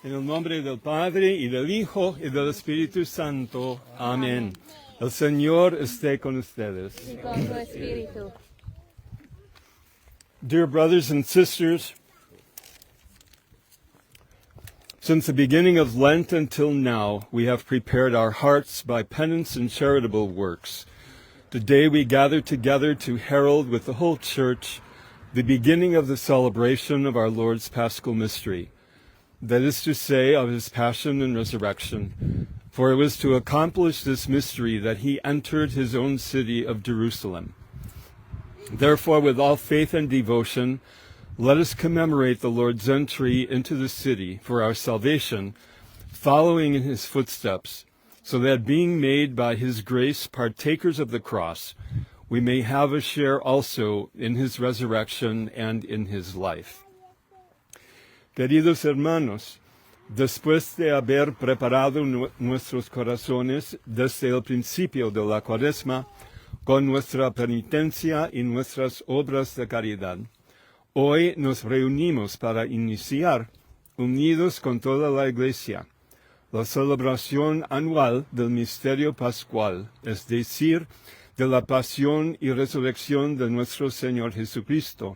En el nombre del Padre, y del Hijo, y del Espíritu Santo. Amén. El Señor esté con ustedes. Y con tu espíritu. Dear brothers and sisters, since the beginning of Lent until now, we have prepared our hearts by penance and charitable works. Today we gather together to herald with the whole Church the beginning of the celebration of our Lord's Paschal Mystery, that is to say, of his passion and resurrection. For it was to accomplish this mystery that he entered his own city of Jerusalem. Therefore, with all faith and devotion, let us commemorate the Lord's entry into the city for our salvation, following in his footsteps, so that being made by his grace partakers of the cross, we may have a share also in his resurrection and in his life. Queridos hermanos, después de haber preparado nuestros corazones desde el principio de la Cuaresma, con nuestra penitencia y nuestras obras de caridad, hoy nos reunimos para iniciar, unidos con toda la Iglesia, la celebración anual del misterio pascual, es decir, de la pasión y resurrección de nuestro Señor Jesucristo,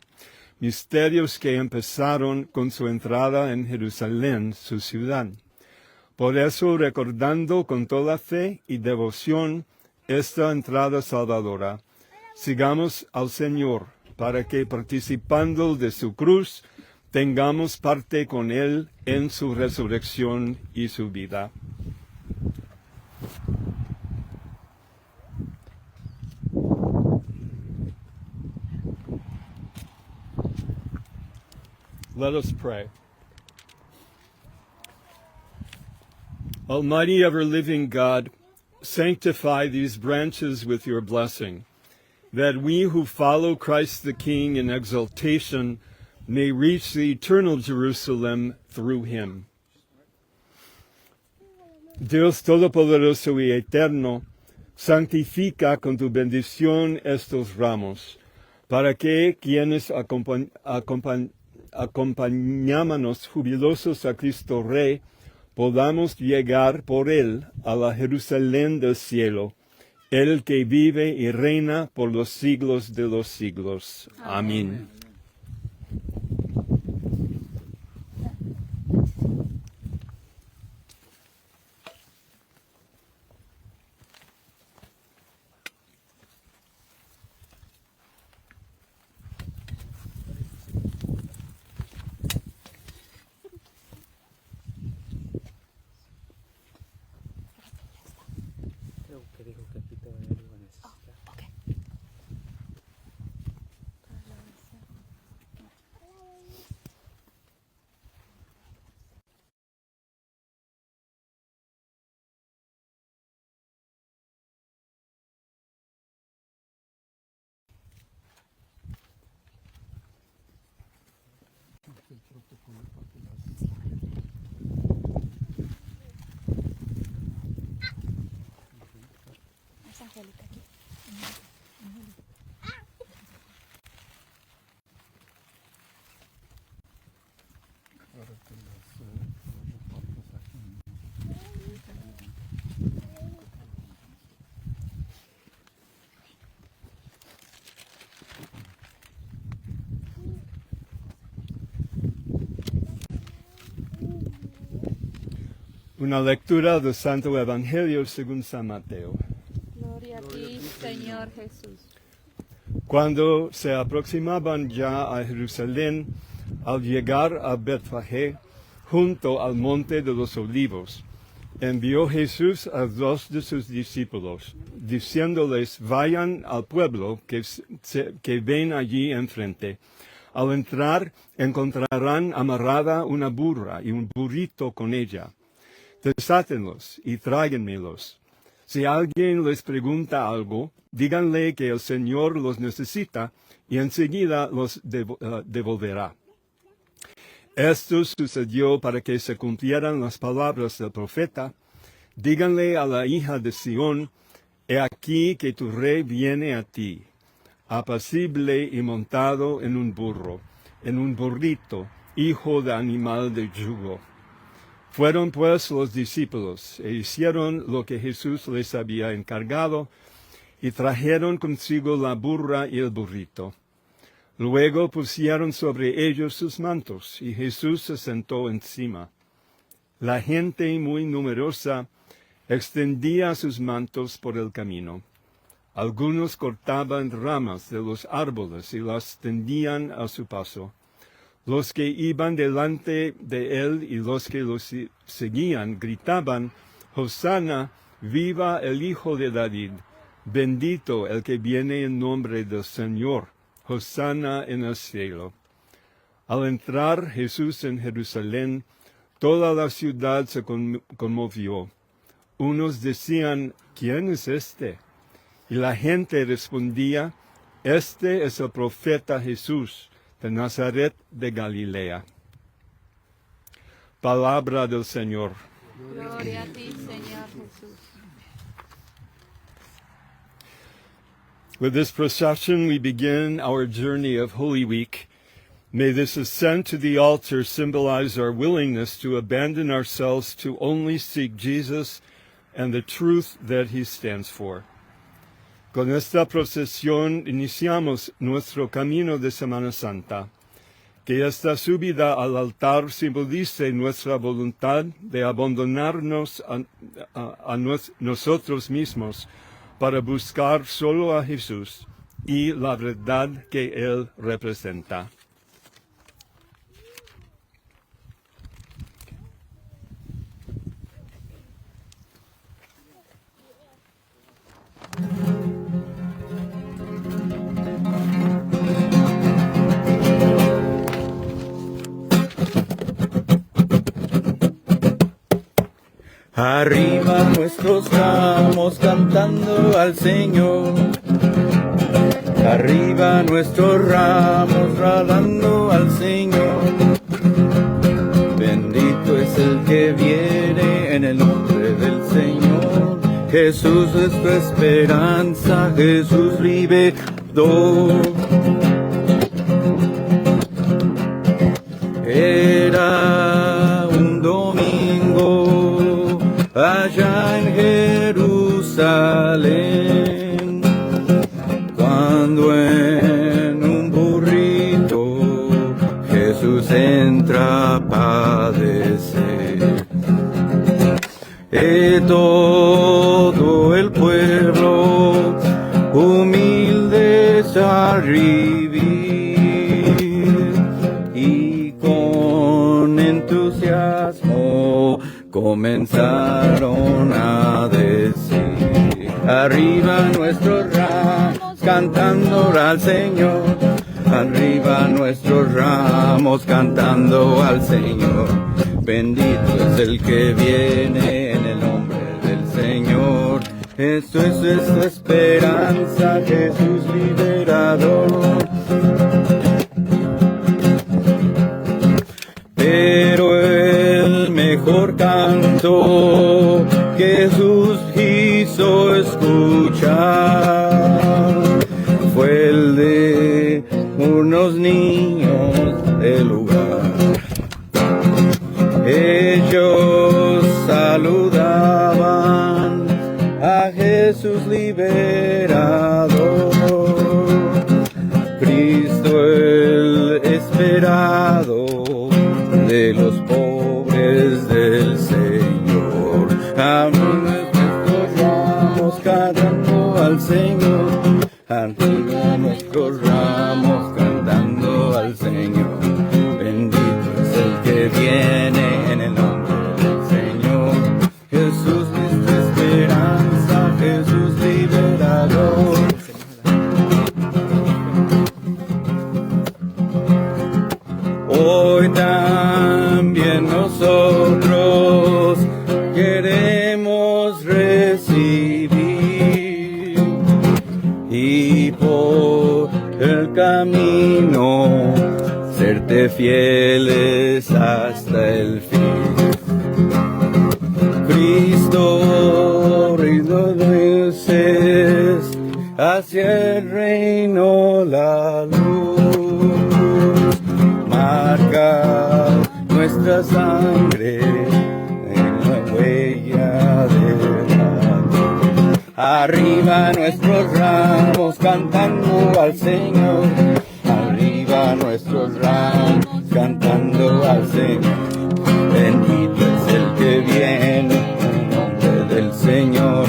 misterios que empezaron con su entrada en Jerusalén, su ciudad. Por eso, recordando con toda fe y devoción esta entrada salvadora, sigamos al Señor, para que participando de su cruz, tengamos parte con Él en su resurrección y su vida. Let us pray. Almighty, ever-living God, sanctify these branches with your blessing, that we who follow Christ the King in exaltation may reach the eternal Jerusalem through him. Dios Todopoderoso y Eterno, santifica con tu bendición estos ramos, para que quienes acompañámonos jubilosos a Cristo Rey, podamos llegar por él a la Jerusalén del cielo, el que vive y reina por los siglos de los siglos. Amén. Una lectura del Santo Evangelio según San Mateo. Gloria a ti, Señor Jesús. Cuando se aproximaban ya a Jerusalén, al llegar a Betfagé, junto al monte de los olivos, envió Jesús a 2 de sus discípulos, diciéndoles, vayan al pueblo que ven allí enfrente. Al entrar, encontrarán amarrada una burra y un burrito con ella. Desátenlos y tráiganmelos. Si alguien les pregunta algo, díganle que el Señor los necesita y enseguida los devolverá. Esto sucedió para que se cumplieran las palabras del profeta. Díganle a la hija de Sión, he aquí que tu rey viene a ti, apacible y montado en un burro, en un burrito, hijo de animal de yugo. Fueron pues los discípulos e hicieron lo que Jesús les había encargado y trajeron consigo la burra y el burrito. Luego pusieron sobre ellos sus mantos y Jesús se sentó encima. La gente muy numerosa extendía sus mantos por el camino. Algunos cortaban ramas de los árboles y las tendían a su paso. Los que iban delante de él y los que lo seguían gritaban, Hosana, viva el Hijo de David, bendito el que viene en nombre del Señor, Hosana en el cielo. Al entrar Jesús en Jerusalén, toda la ciudad se conmovió. Unos decían, ¿quién es este? Y la gente respondía, este es el profeta Jesús, de Nazaret de Galilea. Palabra del Señor. Gloria a ti, Señor Jesús. With this procession, we begin our journey of Holy Week. May this ascent to the altar symbolize our willingness to abandon ourselves to only seek Jesus and the truth that he stands for. Con esta procesión iniciamos nuestro camino de Semana Santa. Que esta subida al altar simbolice nuestra voluntad de abandonarnos a nosotros mismos para buscar solo a Jesús y la verdad que Él representa. Arriba nuestros ramos cantando al Señor. Arriba nuestros ramos ralando al Señor. Bendito es el que viene en el nombre del Señor. Jesús es tu esperanza, Jesús liberador. Era un domingo allá en Jerusalén, cuando en un burrito Jesús entra a padecer. Y todo el pueblo humilde a recibir y con entusiasmo comenzaron a decir, arriba nuestros ramos cantando al Señor, arriba nuestros ramos cantando al Señor, bendito es el que viene en el nombre del Señor, esto es nuestra esperanza, Jesús liberador. Pero el mejor canto que Jesús hizo escuchar fue el de unos niños del lugar. Ellos saludaban a Jesús liberador, Cristo el esperado de los pobres del Señor. Amén, nuestros ramos cantando al Señor, arriba nuestros ramos cantando al Señor, bendito es el que viene en el nombre del Señor, Jesús nuestra esperanza, Jesús liberador. Hoy también nosotros queremos recibir y por el camino serte fieles hasta el fin. Cristo, reino dulces, hacia el reino la luz. marca nuestra sangre en la huella de la cruz. Arriba nuestros ramos cantando al Señor. Arriba nuestros ramos cantando al Señor. Bendito es el que viene en el nombre del Señor.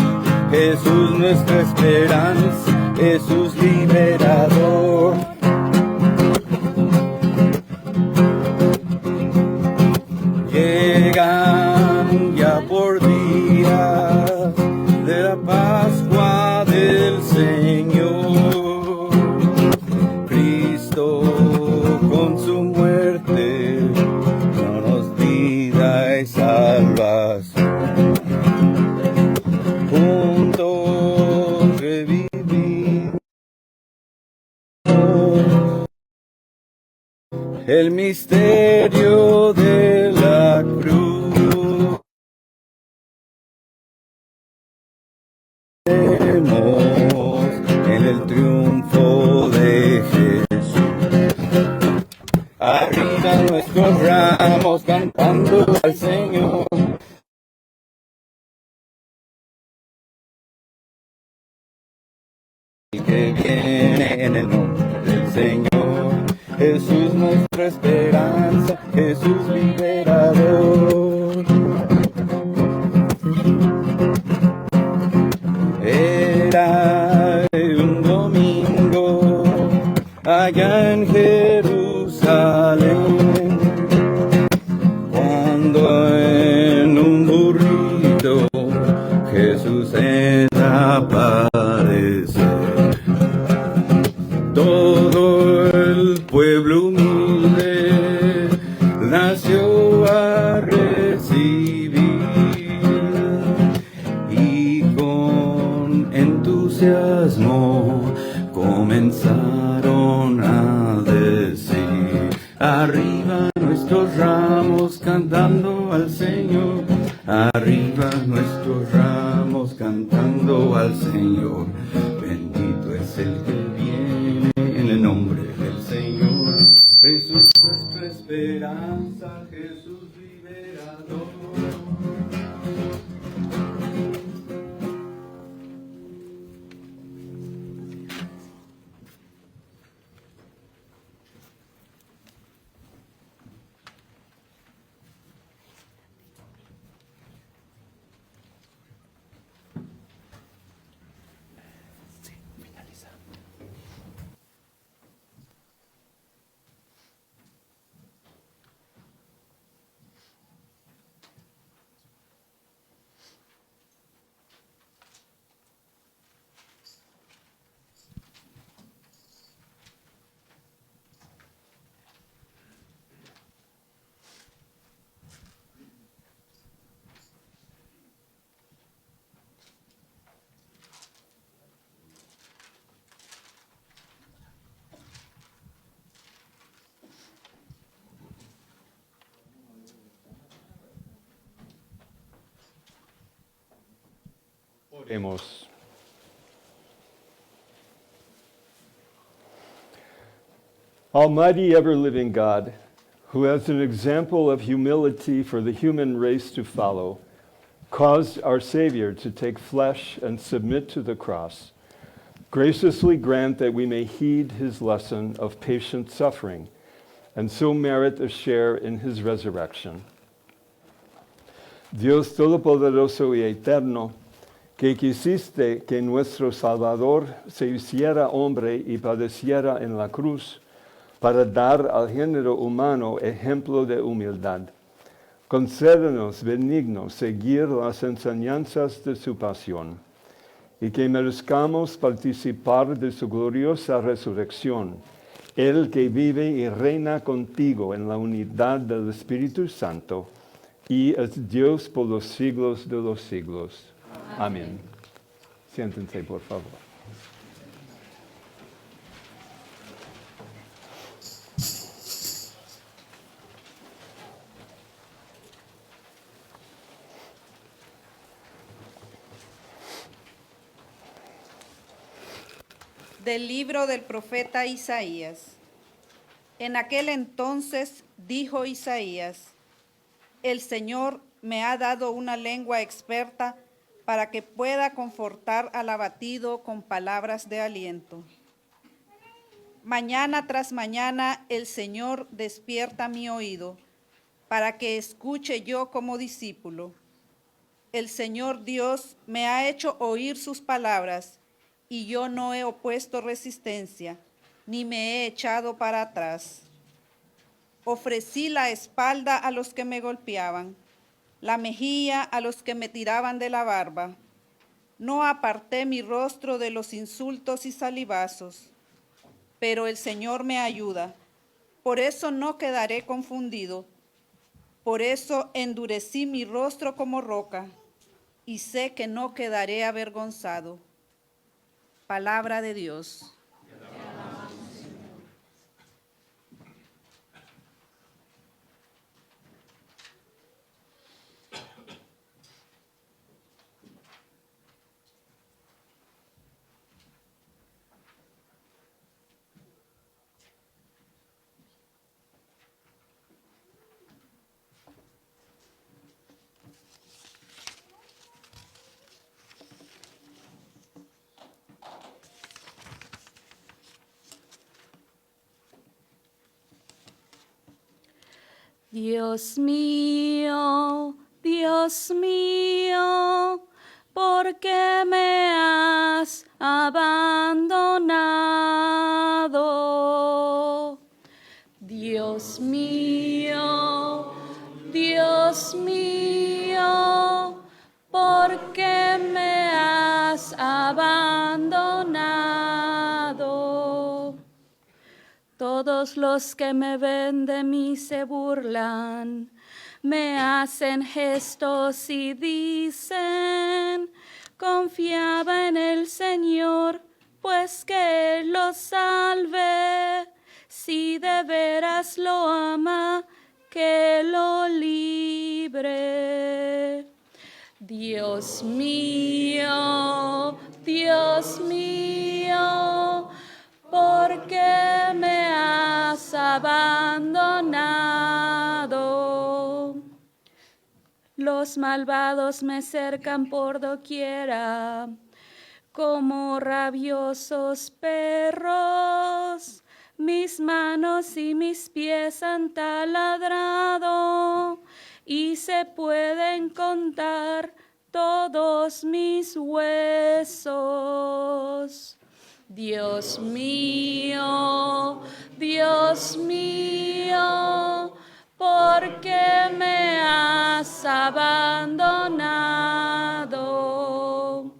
Jesús nuestra esperanza, Jesús liberador. Llegan ya por día de la Pascua del Señor. Cristo con su muerte danos vida y salvación. Juntos revivimos el misterio de la cruz. En el triunfo de Jesús. Arriba nuestros ramos cantando al Señor. Y que viene en el nombre del Señor. Jesús nuestra esperanza, Jesús liberador. Era un domingo allá en Jerusalén, cuando en un burrito Jesús se aparece. Todo el pueblo humilde nació a recibir y con entusiasmo comenzaron a decir: arriba nuestros ramos cantando al Señor, arriba nuestros ramos cantando al Señor. Bendito es el que viene en el nombre del Señor. Jesús nuestra esperanza, Jesús liberador. Oremos. Almighty ever-living God, who as an example of humility for the human race to follow, caused our Savior to take flesh and submit to the cross, graciously grant that we may heed his lesson of patient suffering and so merit a share in his resurrection. Dios Todopoderoso y Eterno, que quisiste que nuestro Salvador se hiciera hombre y padeciera en la cruz para dar al género humano ejemplo de humildad, concédenos benigno seguir las enseñanzas de su pasión y que merezcamos participar de su gloriosa resurrección, el que vive y reina contigo en la unidad del Espíritu Santo y es Dios por los siglos de los siglos. Amén. Siéntense, por favor. Del libro del profeta Isaías. En aquel entonces dijo Isaías: el Señor me ha dado una lengua experta para que pueda confortar al abatido con palabras de aliento. Mañana tras mañana el Señor despierta mi oído para que escuche yo como discípulo. El Señor Dios me ha hecho oír sus palabras y yo no he opuesto resistencia, ni me he echado para atrás. Ofrecí la espalda a los que me golpeaban, la mejilla a los que me tiraban de la barba. No aparté mi rostro de los insultos y salivazos, pero el Señor me ayuda. Por eso no quedaré confundido. Por eso endurecí mi rostro como roca y sé que no quedaré avergonzado. Palabra de Dios. Dios mío, ¿por qué me has abandonado? Dios mío, ¿por qué me has abandonado? Todos los que me ven de mí se burlan, me hacen gestos y dicen: confiaba en el Señor, pues que Él lo salve. Si de veras lo ama, que lo libre. Dios mío, ¿por qué me has abandonado? Los malvados me cercan por doquiera, como rabiosos perros. Mis manos y mis pies han taladrado, y se pueden contar todos mis huesos. Dios mío, ¿por qué me has abandonado?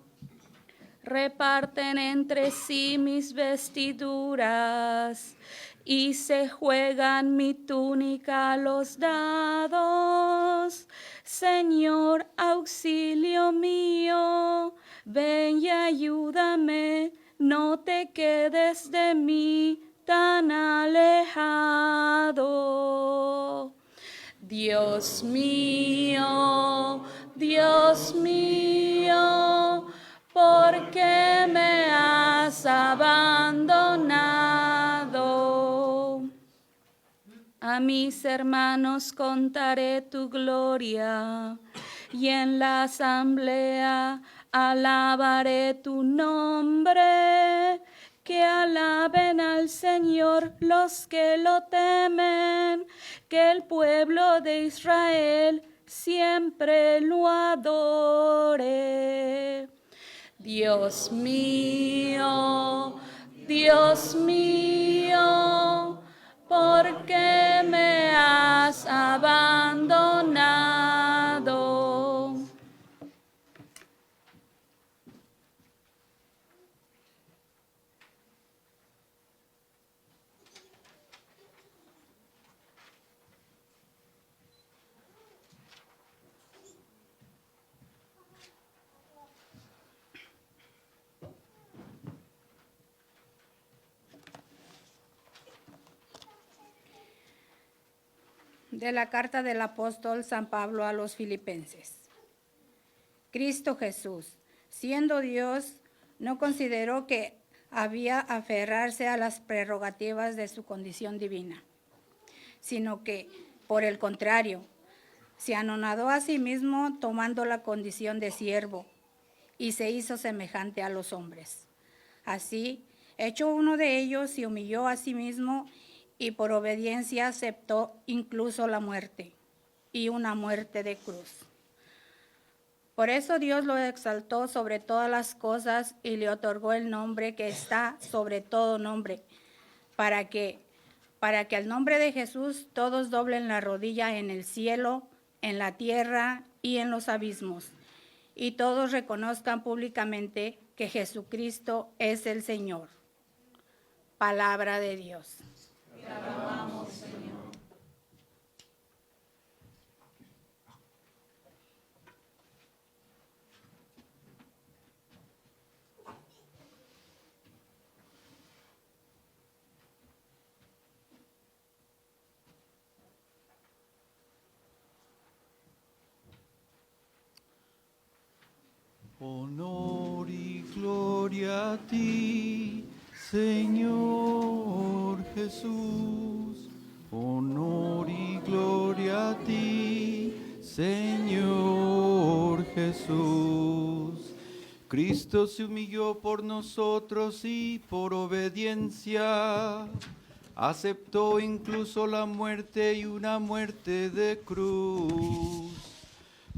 Reparten entre sí mis vestiduras y se juegan mi túnica a los dados. Señor, auxilio mío, ven y ayúdame, no te quedes de mí tan alejado. Dios mío, ¿por qué me has abandonado? A mis hermanos contaré tu gloria, y en la asamblea alabaré tu nombre. Que alaben al Señor los que lo temen, que el pueblo de Israel siempre lo adore. Dios mío, ¿por qué me has abandonado? De la carta del apóstol San Pablo a los Filipenses. Cristo Jesús, siendo Dios, no consideró que había aferrarse a las prerrogativas de su condición divina, sino que, por el contrario, se anonadó a sí mismo tomando la condición de siervo y se hizo semejante a los hombres. Así, hecho uno de ellos, se humilló a sí mismo y por obediencia aceptó incluso la muerte, y una muerte de cruz. Por eso Dios lo exaltó sobre todas las cosas y le otorgó el nombre que está sobre todo nombre, para que al nombre de Jesús todos doblen la rodilla en el cielo, en la tierra y en los abismos, y todos reconozcan públicamente que Jesucristo es el Señor. Palabra de Dios. Te alabamos, Señor. Honor y gloria a ti, Señor Jesús. Honor y gloria a ti, Señor Jesús. Cristo se humilló por nosotros y por obediencia aceptó incluso la muerte y una muerte de cruz.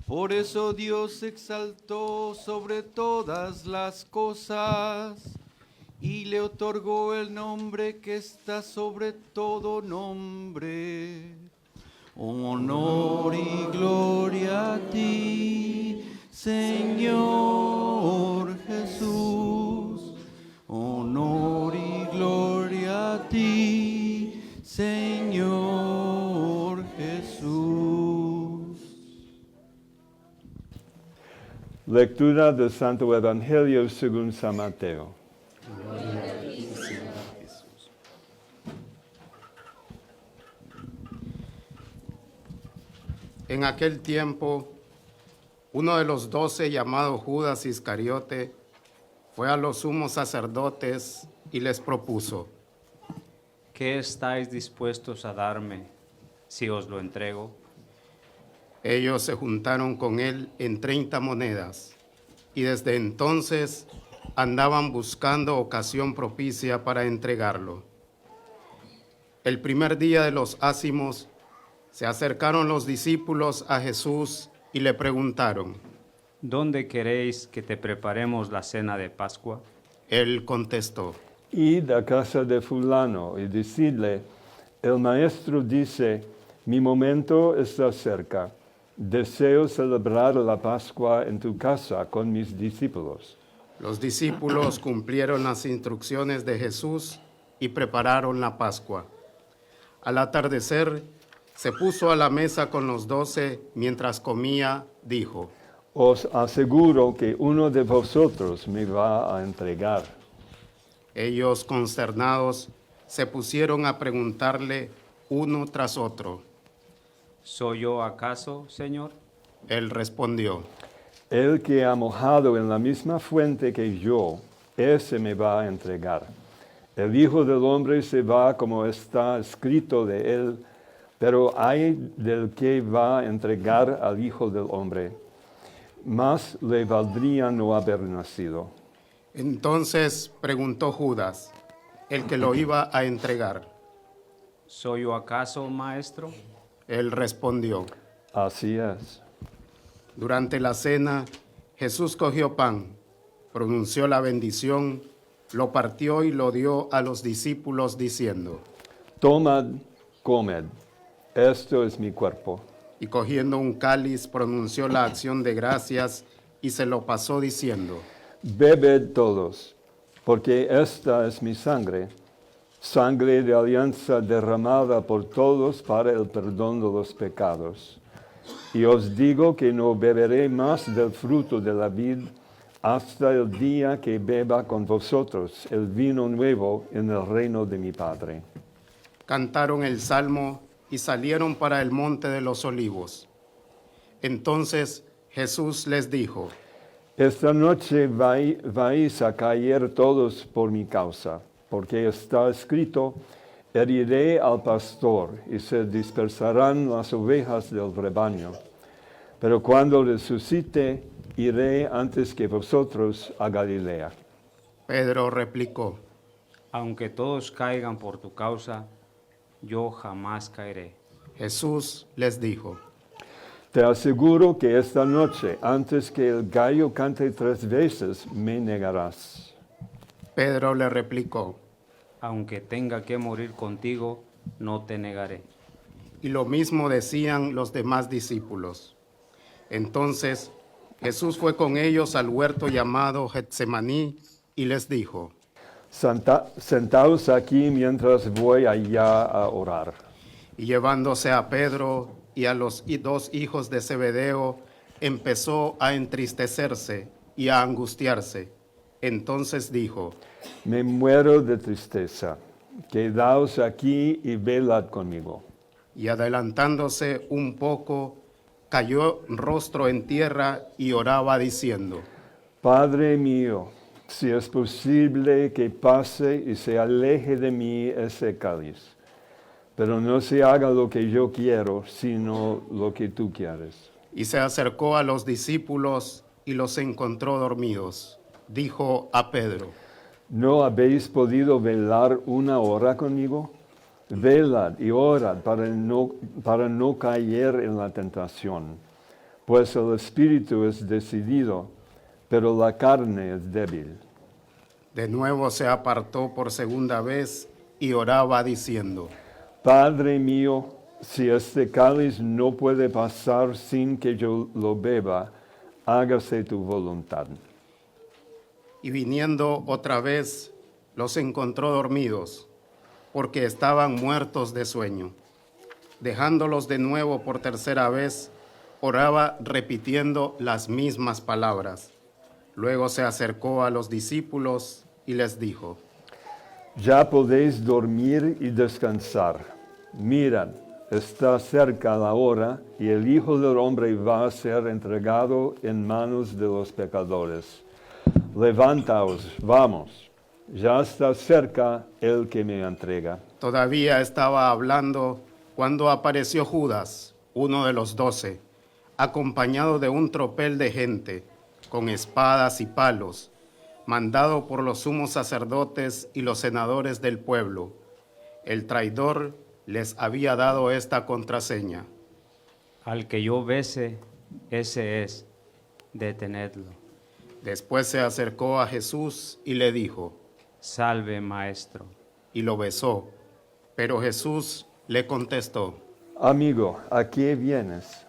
Por eso Dios exaltó sobre todas las cosas y le otorgó el nombre que está sobre todo nombre. Honor y gloria a ti, Señor Jesús. Honor y gloria a ti, Señor Jesús. Lectura del Santo Evangelio según San Mateo. En aquel tiempo, uno de los 12, llamado Judas Iscariote, fue a los sumos sacerdotes y les propuso: ¿Qué estáis dispuestos a darme si os lo entrego? Ellos se juntaron con él en 30 monedas y desde entonces andaban buscando ocasión propicia para entregarlo. El primer día de los ácimos se acercaron los discípulos a Jesús y le preguntaron: ¿Dónde queréis que te preparemos la cena de Pascua? Él contestó: Id a casa de fulano y decidle, el maestro dice, mi momento está cerca. Deseo celebrar la Pascua en tu casa con mis discípulos. Los discípulos cumplieron las instrucciones de Jesús y prepararon la Pascua. Al atardecer, se puso a la mesa con los 12, mientras comía, dijo: Os aseguro que uno de vosotros me va a entregar. Ellos, consternados, se pusieron a preguntarle uno tras otro. ¿Soy yo acaso, Señor? Él respondió: El que ha mojado en la misma fuente que yo, ese me va a entregar. El Hijo del Hombre se va como está escrito de él, pero ay del que va a entregar al Hijo del Hombre. Más le valdría no haber nacido. Entonces preguntó Judas, el que lo iba a entregar. ¿Soy yo acaso, Maestro? Él respondió. Así es. Durante la cena, Jesús cogió pan, pronunció la bendición, lo partió y lo dio a los discípulos diciendo: Tomad, comed, esto es mi cuerpo. Y cogiendo un cáliz, pronunció la acción de gracias y se lo pasó diciendo: Bebed todos, porque esta es mi sangre, sangre de alianza derramada por todos para el perdón de los pecados. Y os digo que no beberé más del fruto de la vid hasta el día que beba con vosotros el vino nuevo en el reino de mi Padre. Cantaron el salmo y salieron para el monte de los olivos. Entonces Jesús les dijo: Esta noche vais a caer todos por mi causa, porque está escrito, Heriré al pastor y se dispersarán las ovejas del rebaño. Pero cuando resucite, iré antes que vosotros a Galilea. Pedro replicó, Aunque todos caigan por tu causa, yo jamás caeré. Jesús les dijo, Te aseguro que esta noche, antes que el gallo cante 3 veces, me negarás. Pedro le replicó, Aunque tenga que morir contigo, no te negaré. y lo mismo decían los demás discípulos. Entonces Jesús fue con ellos al huerto llamado Getsemaní y les dijo, Sentaos aquí mientras voy allá a orar. y llevándose a Pedro y a los 2 hijos de Zebedeo, empezó a entristecerse y a angustiarse. Entonces dijo, Me muero de tristeza. Quedaos aquí y velad conmigo. y adelantándose un poco, cayó rostro en tierra y oraba diciendo, Padre mío, si es posible que pase y se aleje de mí ese cáliz, pero no se haga lo que yo quiero, sino lo que tú quieres. y se acercó a los discípulos y los encontró dormidos. Dijo a Pedro, ¿No habéis podido velar 1 hora conmigo? Velad y orad para no caer en la tentación, pues el espíritu es decidido, pero la carne es débil. de nuevo se apartó por segunda vez y oraba diciendo, Padre mío, si este cáliz no puede pasar sin que yo lo beba, hágase tu voluntad. y viniendo otra vez, los encontró dormidos, porque estaban muertos de sueño. Dejándolos de nuevo por tercera vez, oraba repitiendo las mismas palabras. Luego se acercó a los discípulos y les dijo, Ya podéis dormir y descansar. Mirad, está cerca la hora y el Hijo del Hombre va a ser entregado en manos de los pecadores. Levantaos, vamos, ya está cerca el que me entrega. todavía estaba hablando cuando apareció Judas, uno de los 12, acompañado de un tropel de gente, con espadas y palos, mandado por los sumos sacerdotes y los senadores del pueblo. El traidor les había dado esta contraseña: Al que yo bese, ese es, detenedlo. Después se acercó a Jesús y le dijo, Salve, maestro. y lo besó. Pero Jesús le contestó. Amigo, ¿a qué vienes?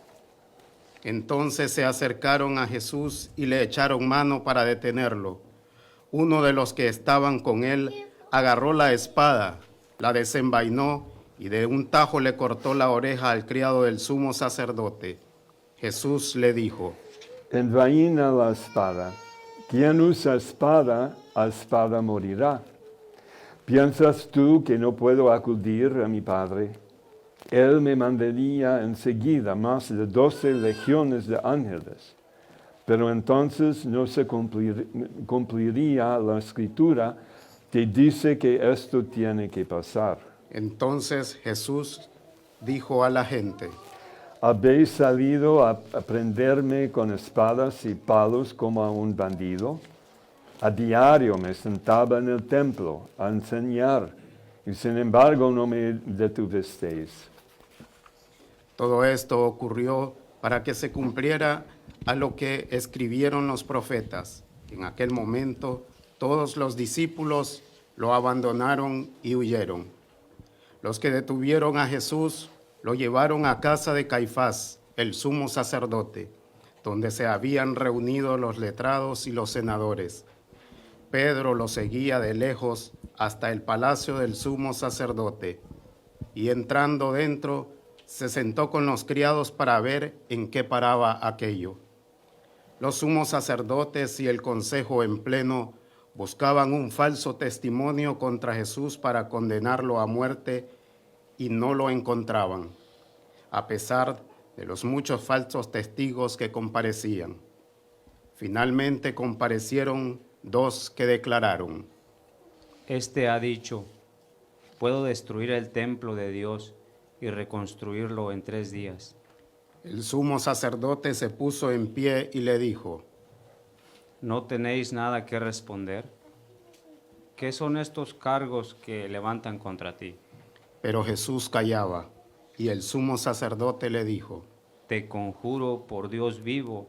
Entonces se acercaron a Jesús y le echaron mano para detenerlo. Uno de los que estaban con él agarró la espada, la desenvainó y de un tajo le cortó la oreja al criado del sumo sacerdote. Jesús le dijo, Envaina la espada. Quien usa espada, a espada morirá. ¿Piensas tú que no puedo acudir a mi Padre? Él me mandaría enseguida más de 12 legiones de ángeles. Pero entonces no se cumpliría la escritura que dice que esto tiene que pasar. Entonces Jesús dijo a la gente, ¿Habéis salido a prenderme con espadas y palos como a un bandido? A diario me sentaba en el templo a enseñar, y sin embargo no me detuvisteis. todo esto ocurrió para que se cumpliera a lo que escribieron los profetas. En aquel momento todos los discípulos lo abandonaron y huyeron. Los que detuvieron a Jesús lo llevaron a casa de Caifás, el sumo sacerdote, donde se habían reunido los letrados y los senadores. Pedro lo seguía de lejos hasta el palacio del sumo sacerdote, y entrando dentro, se sentó con los criados para ver en qué paraba aquello. Los sumos sacerdotes y el consejo en pleno buscaban un falso testimonio contra Jesús para condenarlo a muerte y no lo encontraban, a pesar de los muchos falsos testigos que comparecían. Finalmente comparecieron 2 que declararon, Este ha dicho, puedo destruir el templo de Dios y reconstruirlo en 3 días. El sumo sacerdote se puso en pie y le dijo: ¿No tenéis nada que responder? ¿Qué son estos cargos que levantan contra ti? Pero Jesús callaba, y el sumo sacerdote le dijo: Te conjuro por Dios vivo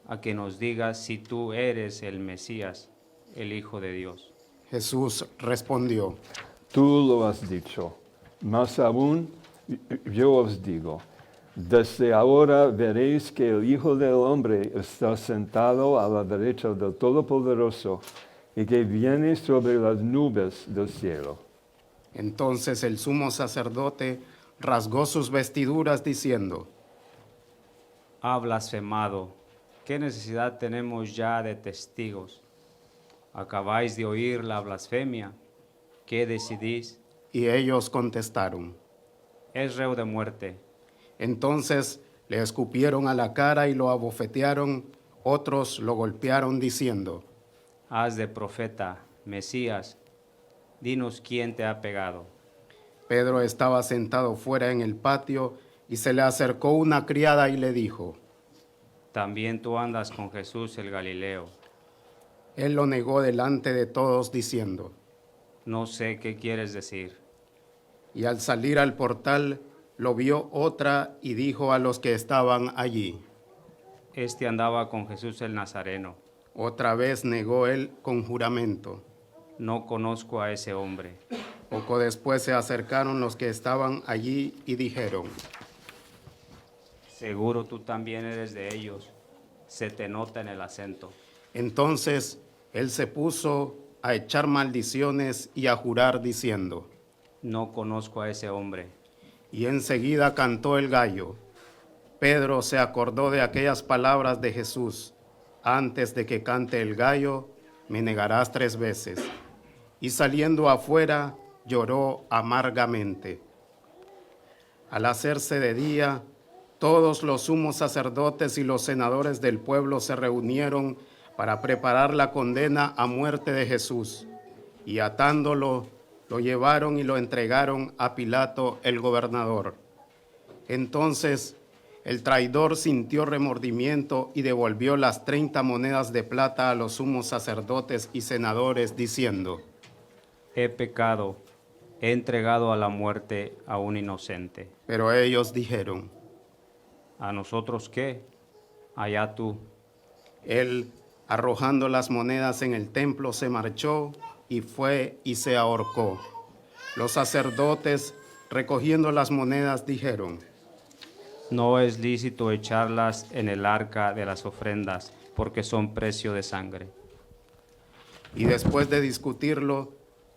a que nos digas si tú eres el Mesías, el Hijo de Dios. Jesús respondió: Tú lo has dicho, mas aún yo os digo, desde ahora veréis que el Hijo del Hombre está sentado a la derecha del Todopoderoso y que viene sobre las nubes del cielo. Entonces el sumo sacerdote rasgó sus vestiduras diciendo: Ha blasfemado. ¿Qué necesidad tenemos ya de testigos? Acabáis de oír la blasfemia. ¿Qué decidís? Y ellos contestaron. Es reo de muerte. Entonces le escupieron a la cara y lo abofetearon, otros lo golpearon diciendo: Haz de profeta, Mesías, dinos quién te ha pegado. Pedro estaba sentado fuera en el patio y se le acercó una criada y le dijo: También tú andas con Jesús el Galileo. Él lo negó delante de todos diciendo: No sé qué quieres decir. Y al salir al portal lo vio otra y dijo a los que estaban allí. Este andaba con Jesús el Nazareno. Otra vez negó él con juramento. No conozco a ese hombre. Poco después se acercaron los que estaban allí y dijeron: Seguro tú también eres de ellos. Se te nota en el acento. Entonces él se puso a echar maldiciones y a jurar diciendo: No conozco a ese hombre. Y enseguida cantó el gallo. Pedro se acordó de aquellas palabras de Jesús: antes de que cante el gallo, me negarás 3 veces. Y saliendo afuera, lloró amargamente. Al hacerse de día, todos los sumos sacerdotes y los senadores del pueblo se reunieron para preparar la condena a muerte de Jesús, y atándolo, lo llevaron y lo entregaron a Pilato el gobernador. Entonces el traidor sintió remordimiento y devolvió las 30 monedas de plata a los sumos sacerdotes y senadores, diciendo: He pecado, he entregado a la muerte a un inocente. Pero ellos dijeron: ¿A nosotros qué? Allá tú. Él, arrojando las monedas en el templo, se marchó y fue y se ahorcó. Los sacerdotes, recogiendo las monedas, dijeron: No es lícito echarlas en el arca de las ofrendas, porque son precio de sangre. Y después de discutirlo,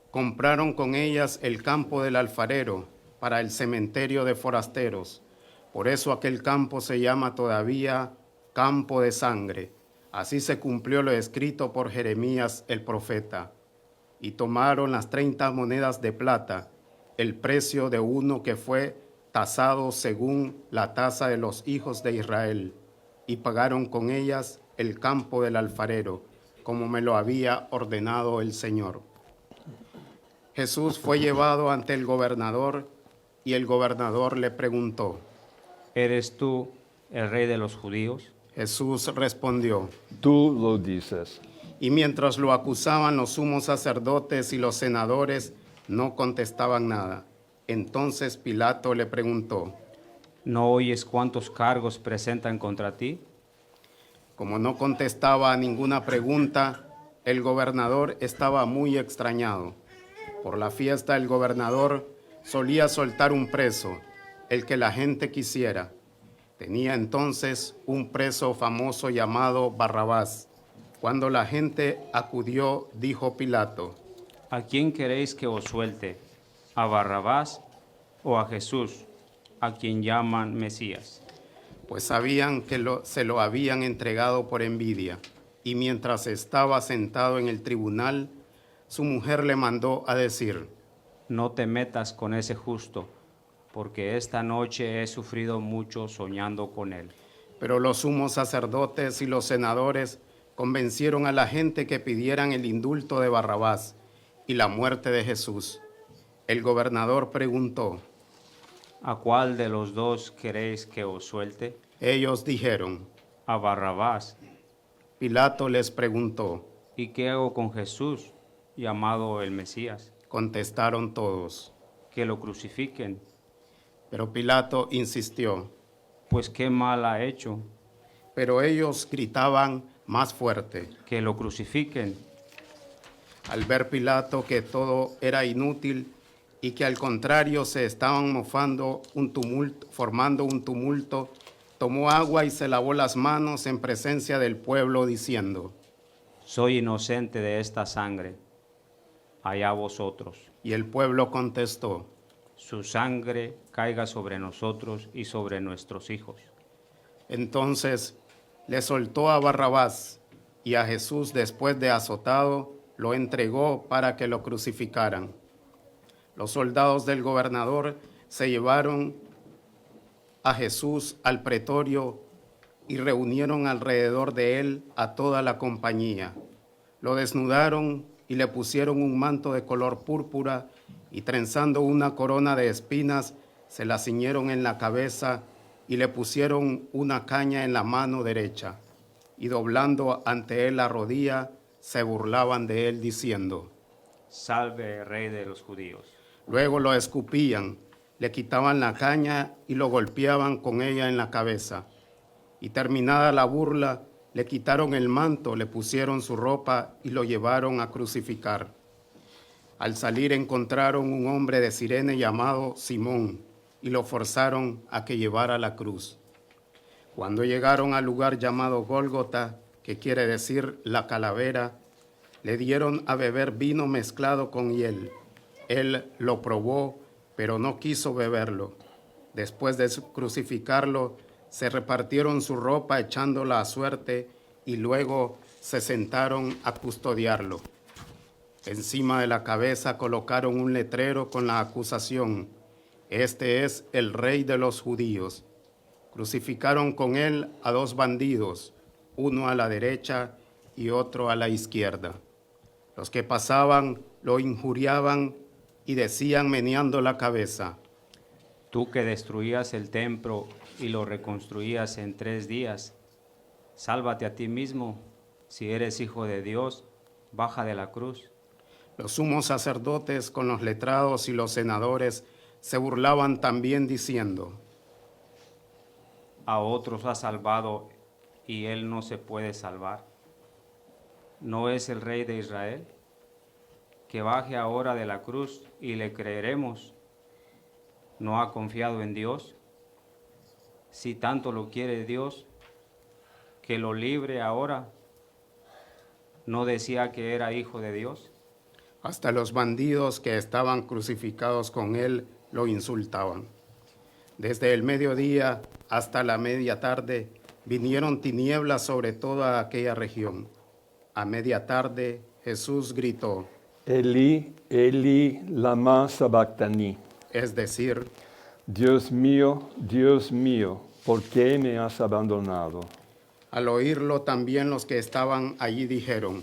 compraron con ellas el campo del alfarero para el cementerio de forasteros. Por eso aquel campo se llama todavía Campo de Sangre. Así se cumplió lo escrito por Jeremías el profeta. Y tomaron las 30 monedas de plata, el precio de uno que fue tasado según la tasa de los hijos de Israel, y pagaron con ellas el campo del alfarero, como me lo había ordenado el Señor. Jesús fue llevado ante el gobernador, y el gobernador le preguntó: ¿Eres tú el rey de los judíos? Jesús respondió: Tú lo dices. Y mientras lo acusaban los sumos sacerdotes y los senadores, no contestaban nada. Entonces Pilato le preguntó: ¿No oyes cuántos cargos presentan contra ti? Como no contestaba a ninguna pregunta, el gobernador estaba muy extrañado. Por la fiesta el gobernador solía soltar un preso, el que la gente quisiera. Tenía entonces un preso famoso llamado Barrabás. Cuando la gente acudió, dijo Pilato: ¿A quién queréis que os suelte? ¿A Barrabás o a Jesús, a quien llaman Mesías? Pues sabían que se lo habían entregado por envidia. Y mientras estaba sentado en el tribunal, su mujer le mandó a decir: No te metas con ese justo, porque esta noche he sufrido mucho soñando con él. Pero los sumos sacerdotes y los senadores convencieron a la gente que pidieran el indulto de Barrabás y la muerte de Jesús. El gobernador preguntó. ¿A cuál de los dos queréis que os suelte? Ellos dijeron. A Barrabás. Pilato les preguntó. ¿Y qué hago con Jesús, llamado el Mesías? Contestaron todos. Que lo crucifiquen. Pero Pilato insistió. Pues qué mal ha hecho. Pero ellos gritaban más fuerte. Que lo crucifiquen. Al ver Pilato que todo era inútil y que al contrario se estaban formando un tumulto, tomó agua y se lavó las manos en presencia del pueblo, diciendo. Soy inocente de esta sangre. Allá vosotros. Y el pueblo contestó. Su sangre caiga sobre nosotros y sobre nuestros hijos. Entonces le soltó a Barrabás y a Jesús, después de azotado, lo entregó para que lo crucificaran. Los soldados del gobernador se llevaron a Jesús al pretorio y reunieron alrededor de él a toda la compañía. Lo desnudaron y le pusieron un manto de color púrpura y trenzando una corona de espinas, se la ciñeron en la cabeza y le pusieron una caña en la mano derecha. Y doblando ante él la rodilla, se burlaban de él diciendo. Salve, Rey de los judíos. Luego lo escupían, le quitaban la caña y lo golpeaban con ella en la cabeza. Y terminada la burla, le quitaron el manto, le pusieron su ropa y lo llevaron a crucificar. Al salir encontraron un hombre de Cirene llamado Simón y lo forzaron a que llevara la cruz. Cuando llegaron al lugar llamado Gólgota, que quiere decir la calavera, le dieron a beber vino mezclado con hiel. Él lo probó, pero no quiso beberlo. Después de crucificarlo, se repartieron su ropa echándola a suerte y luego se sentaron a custodiarlo. Encima de la cabeza colocaron un letrero con la acusación: Este es el Rey de los Judíos. Crucificaron con él a dos bandidos, uno a la derecha y otro a la izquierda. Los que pasaban lo injuriaban y decían meneando la cabeza: Tú que destruías el templo y lo reconstruías en 3 días, sálvate a ti mismo. Si eres hijo de Dios, baja de la cruz. Los sumos sacerdotes con los letrados y los senadores se burlaban también diciendo: A otros ha salvado y él no se puede salvar. ¿No es el Rey de Israel? Que baje ahora de la cruz y le creeremos. ¿No ha confiado en Dios? Si tanto lo quiere Dios, que lo libre ahora. ¿No decía que era hijo de Dios? Hasta los bandidos que estaban crucificados con él lo insultaban. Desde el mediodía hasta la media tarde vinieron tinieblas sobre toda aquella región. A media tarde Jesús gritó: Eli, Eli, lama sabactani. Es decir, Dios mío, ¿por qué me has abandonado? al oírlo también los que estaban allí dijeron.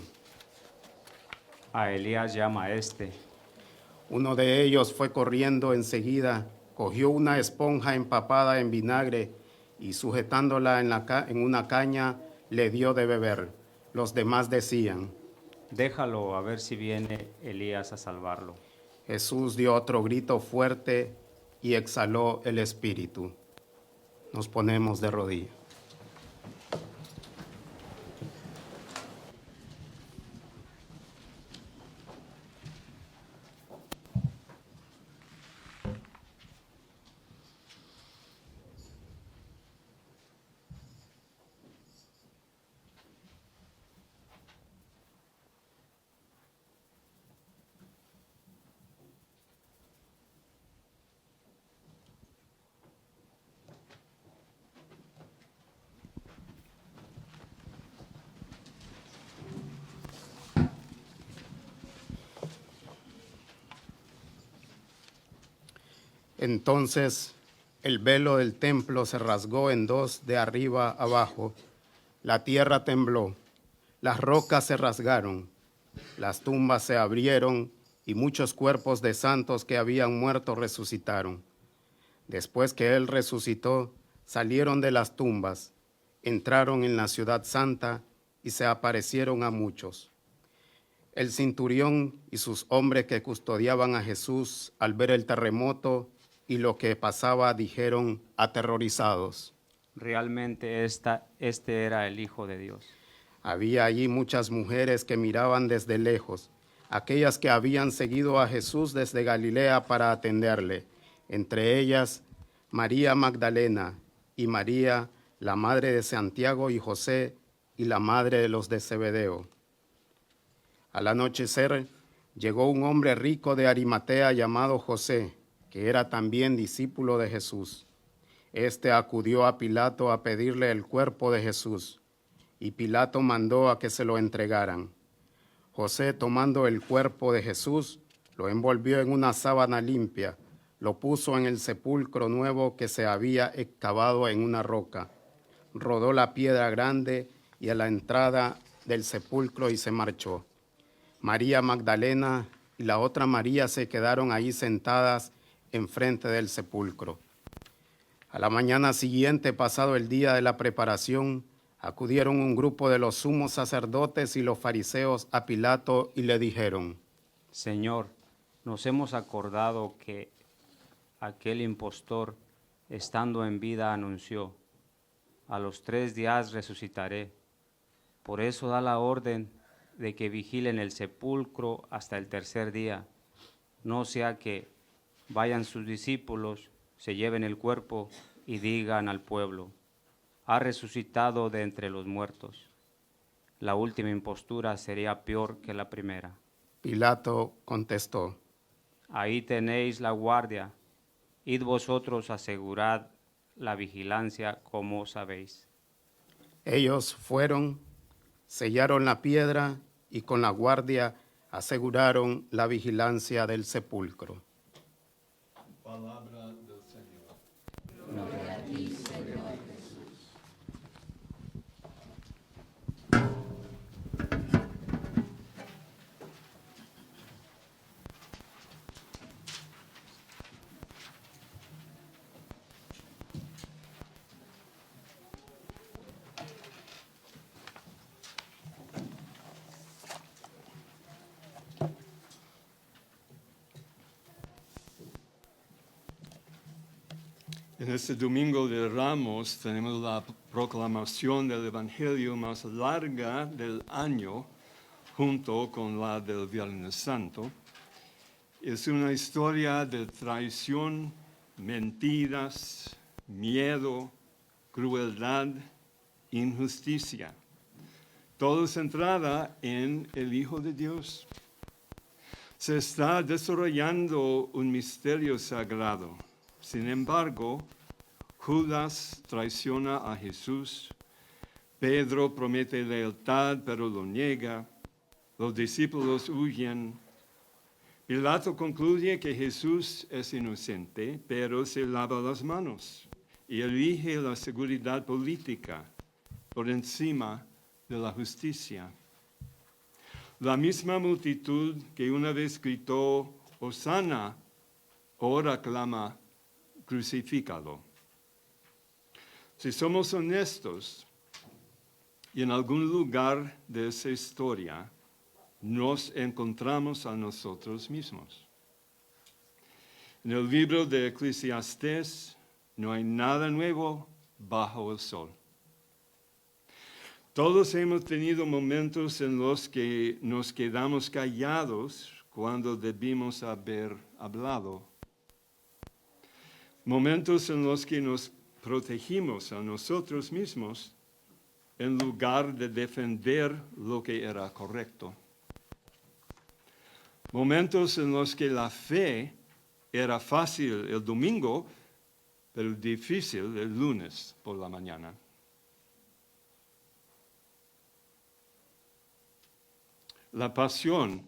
A Elías llama a este. Uno de ellos fue corriendo enseguida, cogió una esponja empapada en vinagre y sujetándola en una caña le dio de beber. Los demás decían: Déjalo a ver si viene Elías a salvarlo. Jesús dio otro grito fuerte y exhaló el espíritu. Nos ponemos de rodillas. Entonces el velo del templo se rasgó en dos de arriba abajo, la tierra tembló, las rocas se rasgaron, las tumbas se abrieron y muchos cuerpos de santos que habían muerto resucitaron. Después que él resucitó, salieron de las tumbas, entraron en la ciudad santa y se aparecieron a muchos. El centurión y sus hombres que custodiaban a Jesús al ver el terremoto y lo que pasaba dijeron aterrorizados: Realmente este era el Hijo de Dios. Había allí muchas mujeres que miraban desde lejos, aquellas que habían seguido a Jesús desde Galilea para atenderle, entre ellas María Magdalena y María, la madre de Santiago y José, y la madre de los de Zebedeo. Al anochecer llegó un hombre rico de Arimatea llamado José, que era también discípulo de Jesús. Este acudió a Pilato a pedirle el cuerpo de Jesús, y Pilato mandó a que se lo entregaran. José, tomando el cuerpo de Jesús, lo envolvió en una sábana limpia, lo puso en el sepulcro nuevo que se había excavado en una roca, rodó la piedra grande y a la entrada del sepulcro y se marchó. María Magdalena y la otra María se quedaron ahí sentadas enfrente del sepulcro. A la mañana siguiente, pasado el día de la preparación, acudieron un grupo de los sumos sacerdotes y los fariseos a Pilato y le dijeron: Señor, nos hemos acordado que aquel impostor, estando en vida, anunció: a los 3 días resucitaré. Por eso da la orden de que vigilen el sepulcro hasta el 3er día, no sea que vayan sus discípulos, se lleven el cuerpo y digan al pueblo: ha resucitado de entre los muertos. La última impostura sería peor que la primera. Pilato contestó: Ahí tenéis la guardia, id vosotros asegurad la vigilancia como sabéis. Ellos fueron, sellaron la piedra y con la guardia aseguraron la vigilancia del sepulcro. Palabra del Señor. En este domingo de Ramos tenemos la proclamación del Evangelio más larga del año, junto con la del Viernes Santo. Es una historia de traición, mentiras, miedo, crueldad, injusticia. Todo centrada en el Hijo de Dios. Se está desarrollando un misterio sagrado. Sin embargo, Judas traiciona a Jesús, Pedro promete lealtad pero lo niega, los discípulos huyen. Pilato concluye que Jesús es inocente, pero se lava las manos y elige la seguridad política por encima de la justicia. La misma multitud que una vez gritó Hosana, ahora clama crucifícalo. Si somos honestos, y en algún lugar de esa historia nos encontramos a nosotros mismos. En el libro de Eclesiastés no hay nada nuevo bajo el sol. Todos hemos tenido momentos en los que nos quedamos callados cuando debimos haber hablado. Momentos en los que nos protegimos a nosotros mismos en lugar de defender lo que era correcto. Momentos en los que la fe era fácil el domingo, pero difícil el lunes por la mañana. La pasión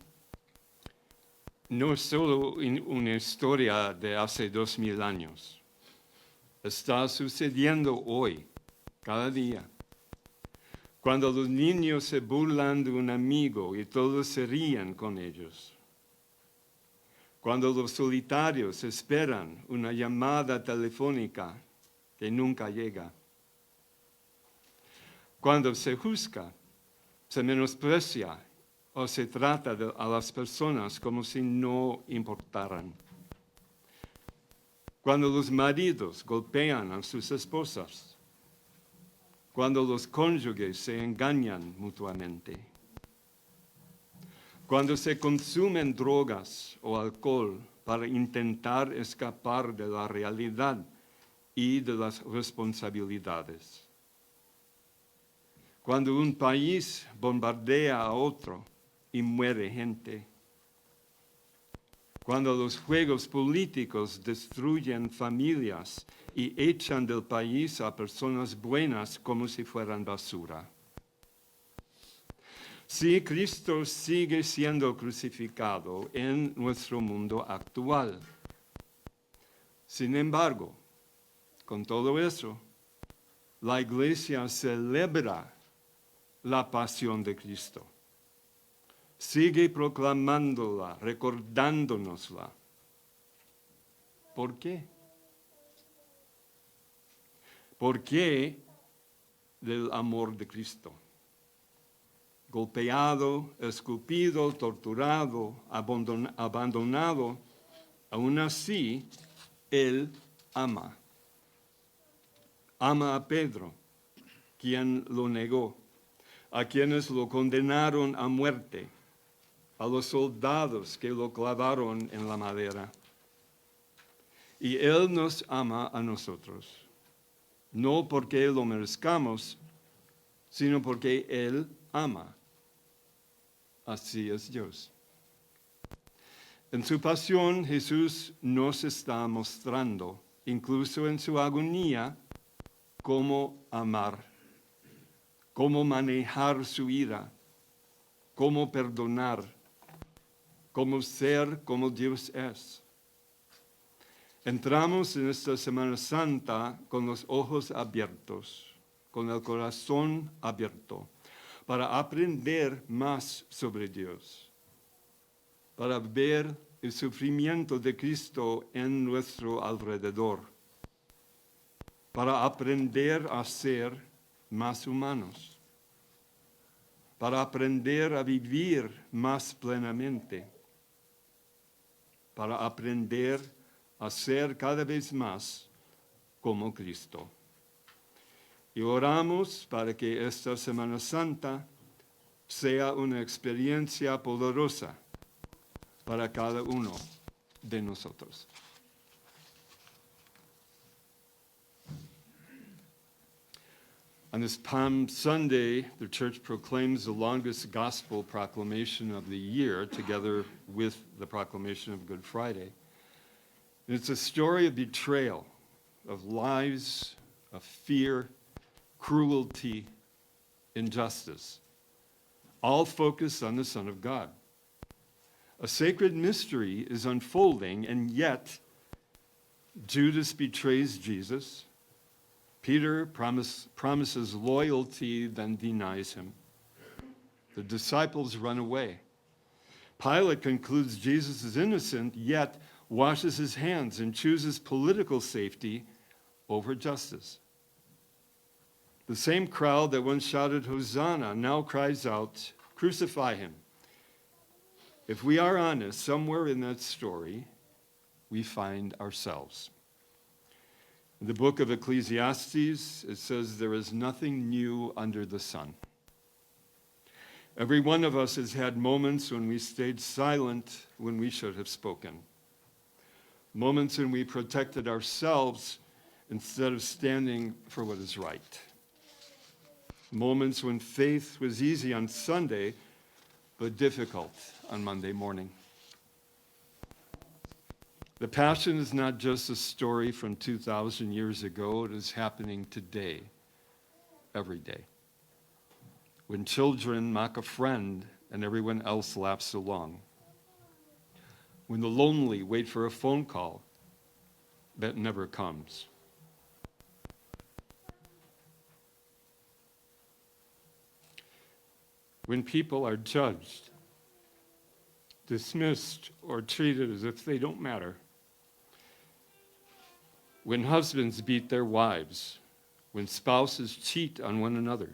no es solo una historia de hace 2000 años. Está sucediendo hoy, cada día. Cuando los niños se burlan de un amigo y todos se ríen con ellos. Cuando los solitarios esperan una llamada telefónica que nunca llega. Cuando se juzga, se menosprecia o se trata a las personas como si no importaran. Cuando los maridos golpean a sus esposas. Cuando los cónyuges se engañan mutuamente. Cuando se consumen drogas o alcohol para intentar escapar de la realidad y de las responsabilidades. Cuando un país bombardea a otro y muere gente. Cuando los juegos políticos destruyen familias y echan del país a personas buenas como si fueran basura. Sí, Cristo sigue siendo crucificado en nuestro mundo actual. Sin embargo, con todo eso, la Iglesia celebra la pasión de Cristo. Sigue proclamándola, recordándonosla. ¿Por qué? ¿Por qué del amor de Cristo? Golpeado, escupido, torturado, abandonado, aún así, Él ama. Ama a Pedro, quien lo negó, a quienes lo condenaron a muerte, a los soldados que lo clavaron en la madera. Y Él nos ama a nosotros, no porque lo merezcamos, sino porque Él ama. Así es Dios. En su pasión, Jesús nos está mostrando, incluso en su agonía, cómo amar, cómo manejar su ira, cómo perdonar, cómo ser como Dios es. Entramos en esta Semana Santa con los ojos abiertos, con el corazón abierto, para aprender más sobre Dios, para ver el sufrimiento de Cristo en nuestro alrededor, para aprender a ser más humanos, para aprender a vivir más plenamente, para aprender a ser cada vez más como Cristo. Y oramos para que esta Semana Santa sea una experiencia poderosa para cada uno de nosotros. On this Palm Sunday, the church proclaims the longest gospel proclamation of the year, together with the proclamation of Good Friday. And it's a story of betrayal, of lies, of fear, cruelty, injustice, all focused on the Son of God. A sacred mystery is unfolding, and yet Judas betrays Jesus. Peter promises loyalty, then denies him. The disciples run away. Pilate concludes Jesus is innocent, yet washes his hands and chooses political safety over justice. The same crowd that once shouted, Hosanna, now cries out, crucify him. If we are honest, somewhere in that story, we find ourselves. In the book of Ecclesiastes, it says there is nothing new under the sun. Every one of us has had moments when we stayed silent when we should have spoken. Moments when we protected ourselves instead of standing for what is right. Moments when faith was easy on Sunday, but difficult on Monday morning. The Passion is not just a story from 2,000 years ago. It is happening today, every day. When children mock a friend and everyone else laughs along. When the lonely wait for a phone call that never comes. When people are judged, dismissed, or treated as if they don't matter. When husbands beat their wives, when spouses cheat on one another,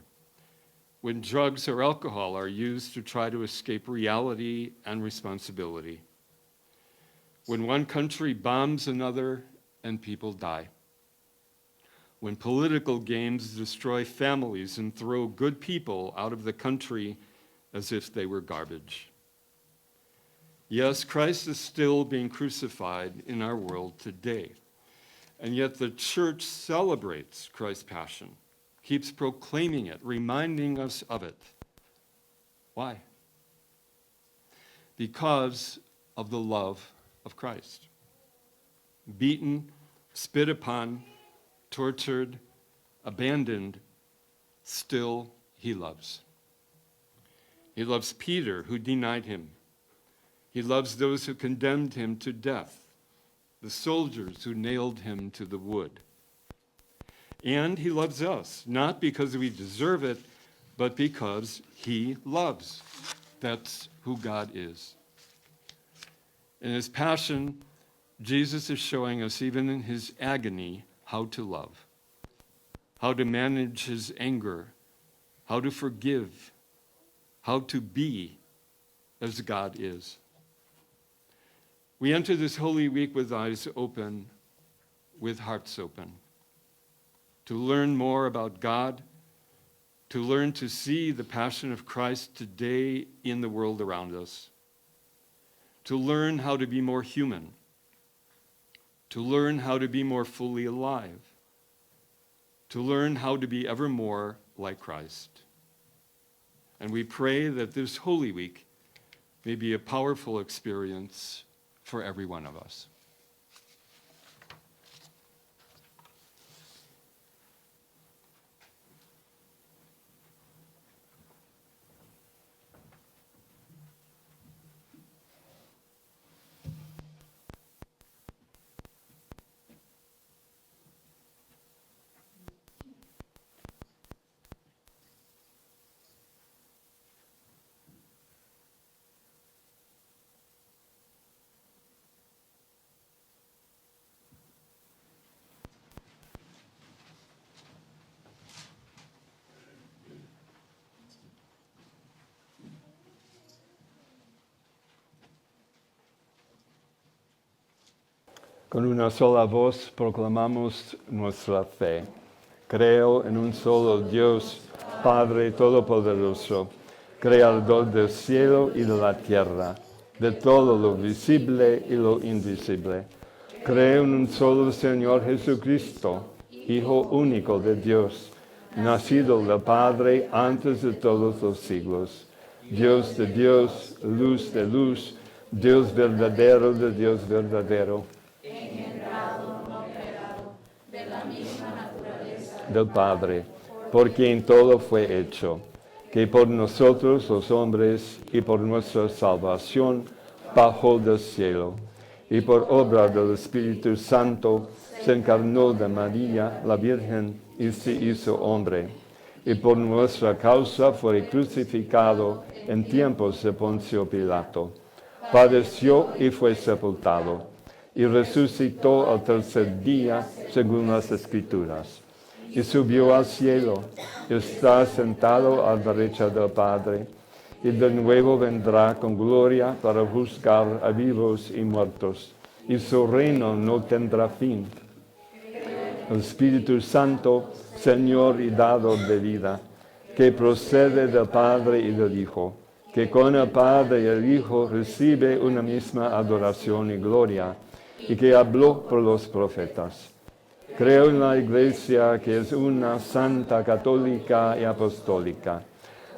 when drugs or alcohol are used to try to escape reality and responsibility, when one country bombs another and people die, when political games destroy families and throw good people out of the country as if they were garbage. Yes, Christ is still being crucified in our world today, and yet the church celebrates Christ's passion, keeps proclaiming it, reminding us of it. Why? Because of the love of Christ. Beaten, spit upon, tortured, abandoned, still he loves. He loves Peter, who denied him. He loves those who condemned him to death, the soldiers who nailed him to the wood. And he loves us, not because we deserve it, but because he loves. That's who God is. In his passion, Jesus is showing us, even in his agony, how to love, how to manage his anger, how to forgive, how to be as God is. We enter this Holy Week with eyes open, with hearts open, to learn more about God, to learn to see the passion of Christ today in the world around us, to learn how to be more human, to learn how to be more fully alive, to learn how to be ever more like Christ. And we pray that this Holy Week may be a powerful experience for every one of us. Con una sola voz proclamamos nuestra fe. Creo en un solo Dios, Padre Todopoderoso, Creador del cielo y de la tierra, de todo lo visible y lo invisible. Creo en un solo Señor Jesucristo, Hijo único de Dios, nacido del Padre antes de todos los siglos. Dios de Dios, luz de luz, Dios verdadero de Dios verdadero. Del Padre, por quien todo fue hecho, que por nosotros los hombres y por nuestra salvación bajó del cielo, y por obra del Espíritu Santo se encarnó de María, la Virgen, y se hizo hombre, y por nuestra causa fue crucificado en tiempos de Poncio Pilato. Padeció y fue sepultado, y resucitó al tercer día según las Escrituras. Y subió al cielo, y está sentado a la derecha del Padre, y de nuevo vendrá con gloria para juzgar a vivos y muertos, y su reino no tendrá fin. El Espíritu Santo, Señor y dador de vida, que procede del Padre y del Hijo, que con el Padre y el Hijo recibe una misma adoración y gloria, y que habló por los profetas. Creo en la Iglesia, que es una santa, católica y apostólica.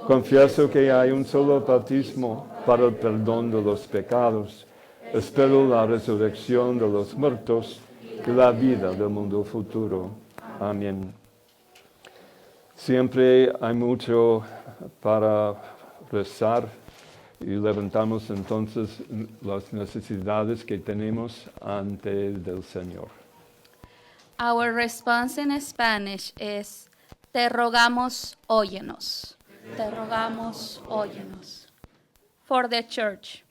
Confieso que hay un solo bautismo para el perdón de los pecados. Espero la resurrección de los muertos y la vida del mundo futuro. Amén. Siempre hay mucho para rezar y levantamos entonces las necesidades que tenemos ante el Señor. Our response in Spanish is, te rogamos, óyenos. Te rogamos, óyenos. For the church,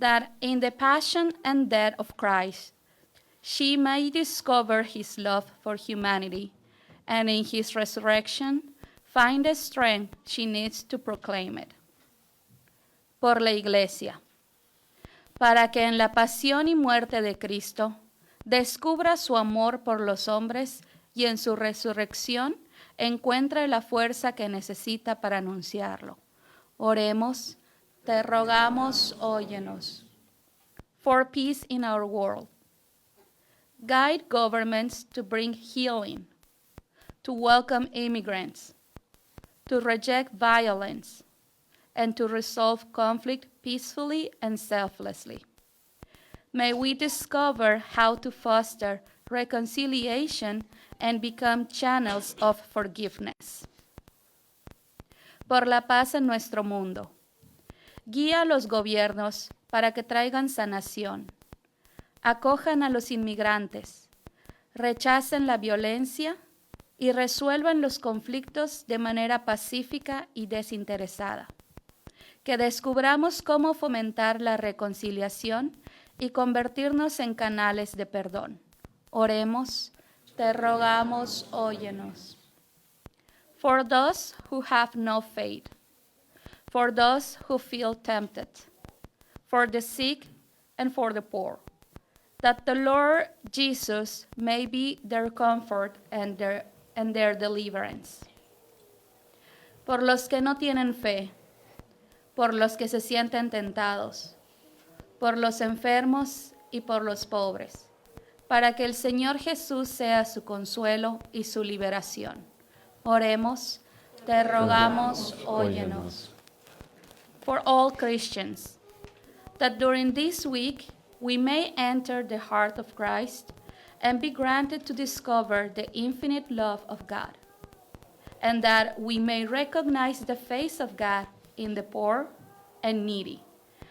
that in the passion and death of Christ, she may discover his love for humanity, and in his resurrection, find the strength she needs to proclaim it. Por la Iglesia, para que en la pasión y muerte de Cristo descubra su amor por los hombres y en su resurrección encuentre la fuerza que necesita para anunciarlo. Oremos, te rogamos, óyenos. For peace in our world. Guide governments to bring healing, to welcome immigrants, to reject violence, and to resolve conflict peacefully and selflessly. May we discover how to foster reconciliation and become channels of forgiveness. Por la paz en nuestro mundo. Guía a los gobiernos para que traigan sanación. Acojan a los inmigrantes, rechacen la violencia y resuelvan los conflictos de manera pacífica y desinteresada. Que descubramos cómo fomentar la reconciliación y convertirnos en canales de perdón. Oremos, te rogamos, óyenos. For those who have no faith, for those who feel tempted, for the sick and for the poor, that the Lord Jesus may be their comfort and their deliverance. Por los que no tienen fe, por los que se sienten tentados, por los enfermos y por los pobres, para que el Señor Jesús sea su consuelo y su liberación. Oremos, te rogamos, óyenos. For all Christians, that during this week we may enter the heart of Christ and be granted to discover the infinite love of God, and that we may recognize the face of God in the poor and needy,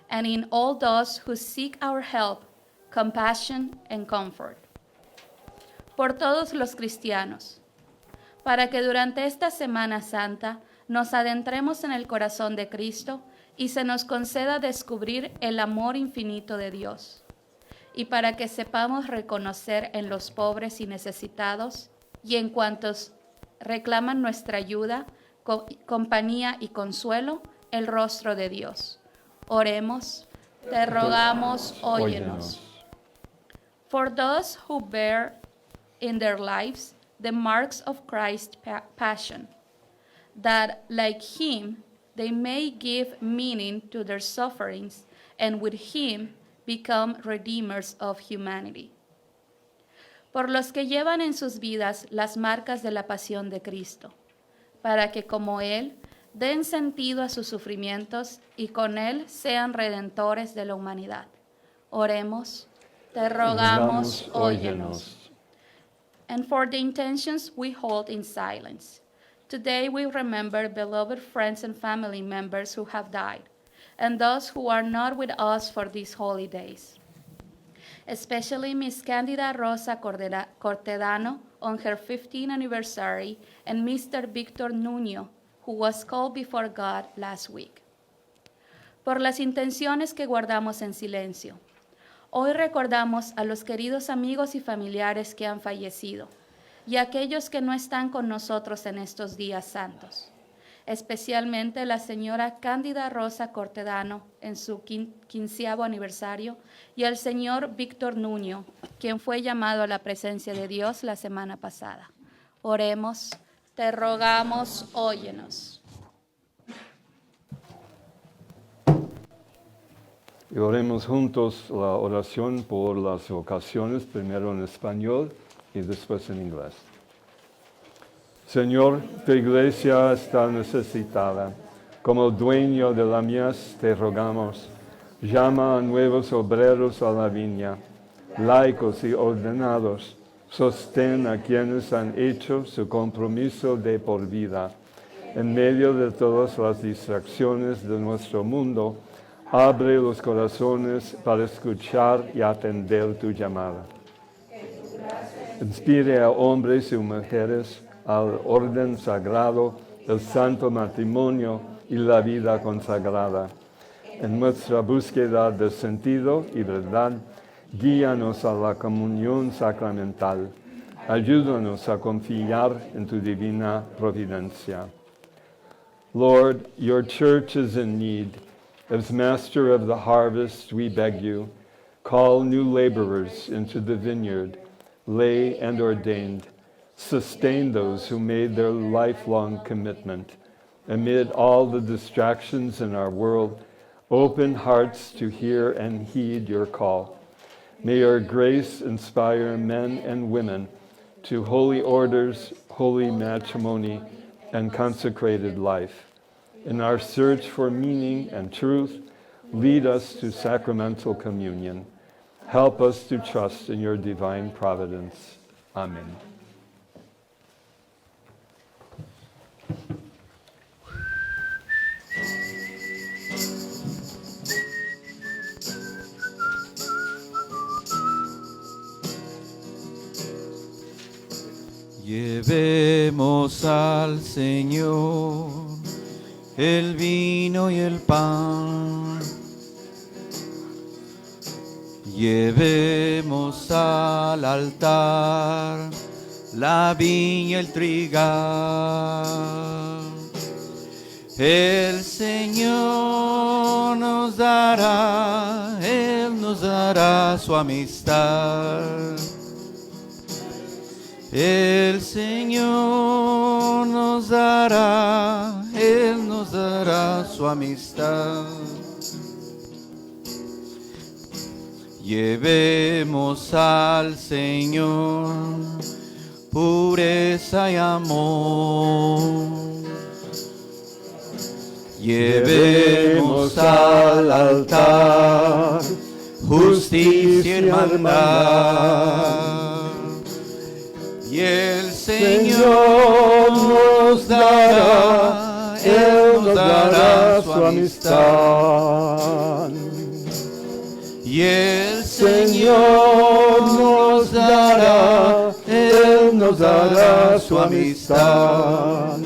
and in all those who seek our help, compassion, and comfort. Por todos los cristianos, para que durante esta Semana Santa nos adentremos en el corazón de Cristo y se nos conceda descubrir el amor infinito de Dios, y para que sepamos reconocer en los pobres y necesitados y en cuantos reclaman nuestra ayuda, compañía y consuelo, el rostro de Dios. Oremos, te rogamos, óyenos. For those who bear in their lives the marks of Christ's passion, that like him they may give meaning to their sufferings and with him become redeemers of humanity. Por los que llevan en sus vidas las marcas de la pasión de Cristo, para que como Él den sentido a sus sufrimientos y con Él sean redentores de la humanidad. Oremos, te rogamos, óyenos. And for the intentions we hold in silence. Today we remember beloved friends and family members who have died, and those who are not with us for these holy days. Especially Miss Candida Rosa Cortedano on her 15th anniversary, and Mr. Victor Nuño, who was called before God last week. Por las intenciones que guardamos en silencio. Hoy recordamos a los queridos amigos y familiares que han fallecido y a aquellos que no están con nosotros en estos días santos, especialmente la señora Cándida Rosa Cortedano en su 15º aniversario y al señor Víctor Nuño, quien fue llamado a la presencia de Dios la semana pasada. Oremos, te rogamos, óyenos. Y oremos juntos la oración por las vocaciones, primero en español y después en inglés. Señor, tu iglesia está necesitada. Como dueño de la mies te rogamos, llama a nuevos obreros a la viña, laicos y ordenados, sostén a quienes han hecho su compromiso de por vida. En medio de todas las distracciones de nuestro mundo, abre los corazones para escuchar y atender tu llamada. Inspire a hombres y mujeres al orden sagrado, el santo matrimonio y la vida consagrada. En nuestra búsqueda de sentido y verdad, guíanos a la comunión sacramental. Ayúdanos a confiar en tu divina providencia. Lord, your church is in need. As master of the harvest, we beg you, call new laborers into the vineyard, lay and ordained. Sustain those who made their lifelong commitment. Amid all the distractions in our world, open hearts to hear and heed your call. May your grace inspire men and women to holy orders, holy matrimony, and consecrated life. In our search for meaning and truth, lead us to sacramental communion. Help us to trust in your divine providence. Amen. Llevemos al Señor el vino y el pan. Llevemos al altar la viña y el trigal. El Señor nos dará, Él nos dará su amistad. El Señor nos dará, Él nos dará su amistad. Llevemos al Señor pureza y amor. Llevemos al altar justicia y hermandad. Y el Señor nos dará, Él nos dará su amistad. Y el Señor nos dará, Él nos dará su amistad.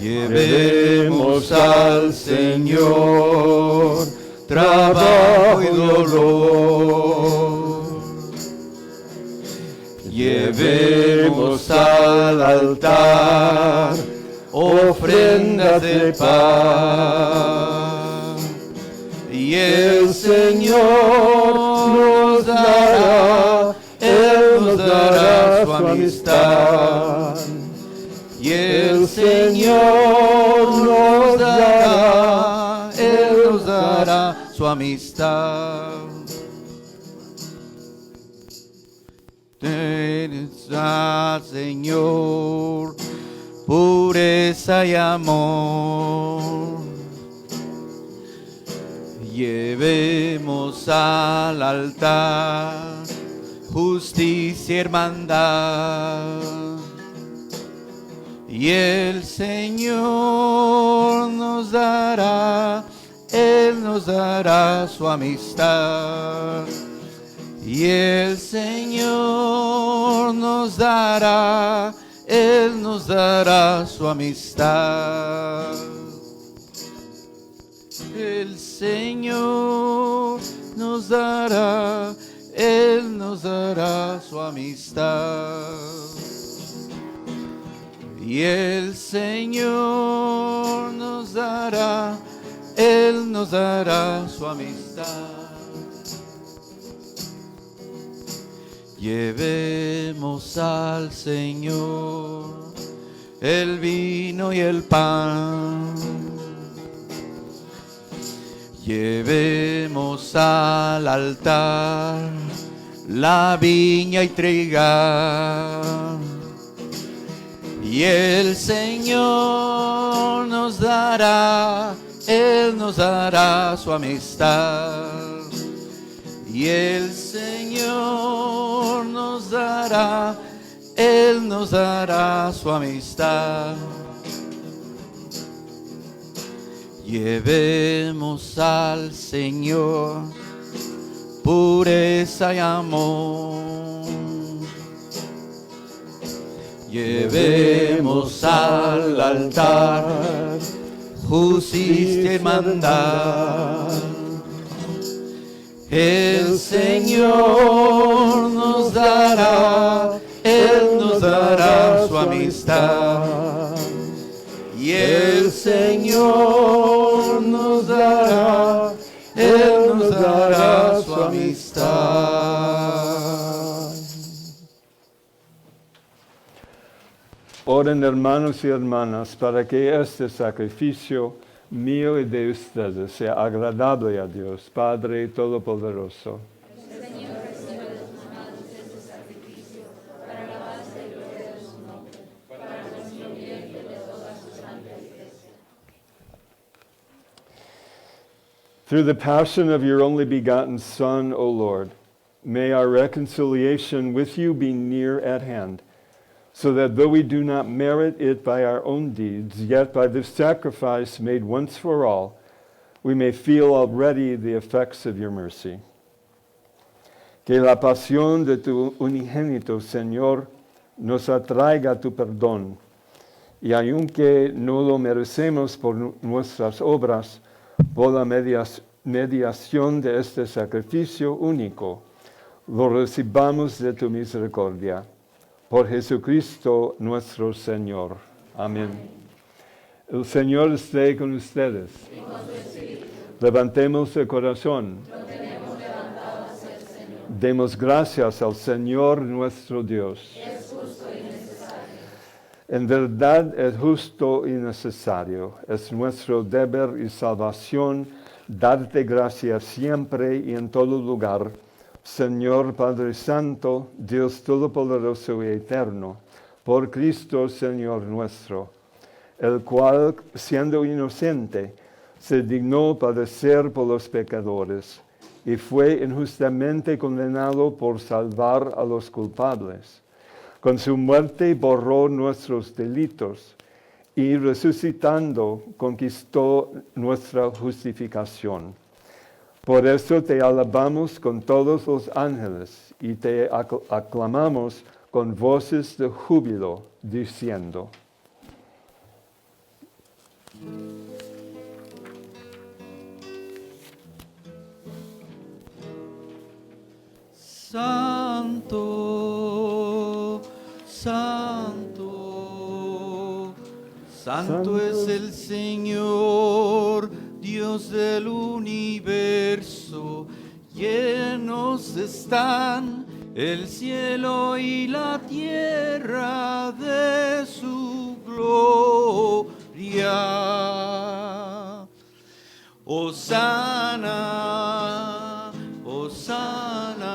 Llevemos al Señor trabajo y dolor. Llevemos al altar ofrendas de paz. Y el Señor nos dará, Él nos dará su amistad. Y el Señor nos dará, Él nos dará su amistad. Tienes, Señor, pureza y amor. Llevemos al altar justicia y hermandad. Y el Señor nos dará, Él nos dará su amistad. Y el Señor nos dará, Él nos dará su amistad. El Señor nos dará, Él nos dará su amistad. Y el Señor nos dará, Él nos dará su amistad. Llevemos al Señor el vino y el pan. Llevemos al altar la viña y trigal. Y el Señor nos dará, Él nos dará su amistad. Y el Señor nos dará, Él nos dará su amistad. Llevemos al Señor pureza y amor. Llevemos al altar justicia y hermandad. El Señor nos dará, Él nos dará su amistad. Y el Señor nos dará, Él nos dará su amistad. Oren, hermanos y hermanas, para que este sacrificio mío y de ustedes sea agradable a Dios, Padre Todopoderoso. Through the passion of your only begotten Son, O Lord, may our reconciliation with you be near at hand, so that though we do not merit it by our own deeds, yet by the sacrifice made once for all, we may feel already the effects of your mercy. Que la pasión de tu unigénito, Señor, nos atraiga a tu perdón, y aunque no lo merecemos por nuestras obras, por la mediación de este sacrificio único, lo recibamos de tu misericordia. Por Jesucristo nuestro Señor. Amén. El Señor esté con ustedes. Levantemos el corazón. Demos gracias al Señor nuestro Dios. En verdad es justo y necesario, es nuestro deber y salvación darte gracias siempre y en todo lugar, Señor Padre Santo, Dios Todopoderoso y Eterno, por Cristo Señor nuestro, el cual, siendo inocente, se dignó padecer por los pecadores y fue injustamente condenado por salvar a los culpables. Con su muerte borró nuestros delitos y resucitando conquistó nuestra justificación. Por eso te alabamos con todos los ángeles y te aclamamos con voces de júbilo, diciendo: Santo, santo, santo es el Señor, Dios del universo. Llenos están el cielo y la tierra de su gloria. Hosana, hosana,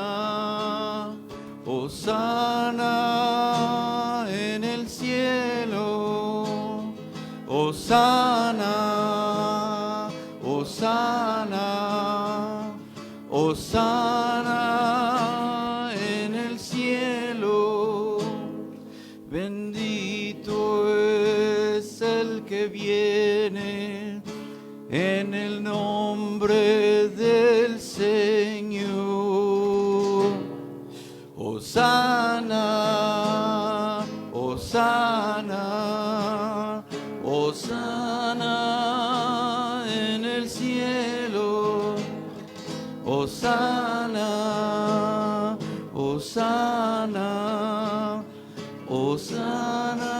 hosana en el cielo. Hosana, hosana, hosana en el cielo. Bendito es el que viene en el nombre del Señor. Hosana, hosana, hosana en el cielo. Hosana, hosana, hosana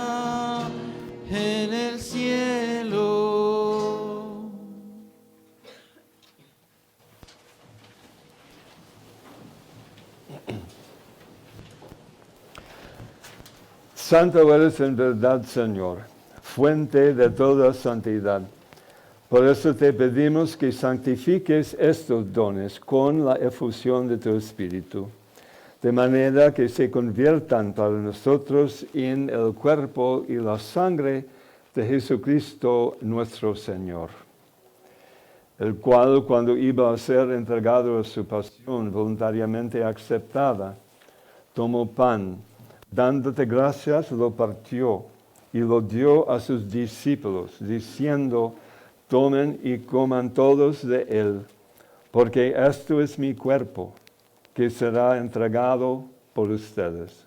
en el cielo. Santo eres en verdad, Señor, fuente de toda santidad. Por eso te pedimos que santifiques estos dones con la efusión de tu Espíritu, de manera que se conviertan para nosotros en el cuerpo y la sangre de Jesucristo nuestro Señor, el cual, cuando iba a ser entregado a su pasión voluntariamente aceptada, tomó pan, dándote gracias, lo partió y lo dio a sus discípulos, diciendo: tomen y coman todos de él, porque esto es mi cuerpo, que será entregado por ustedes.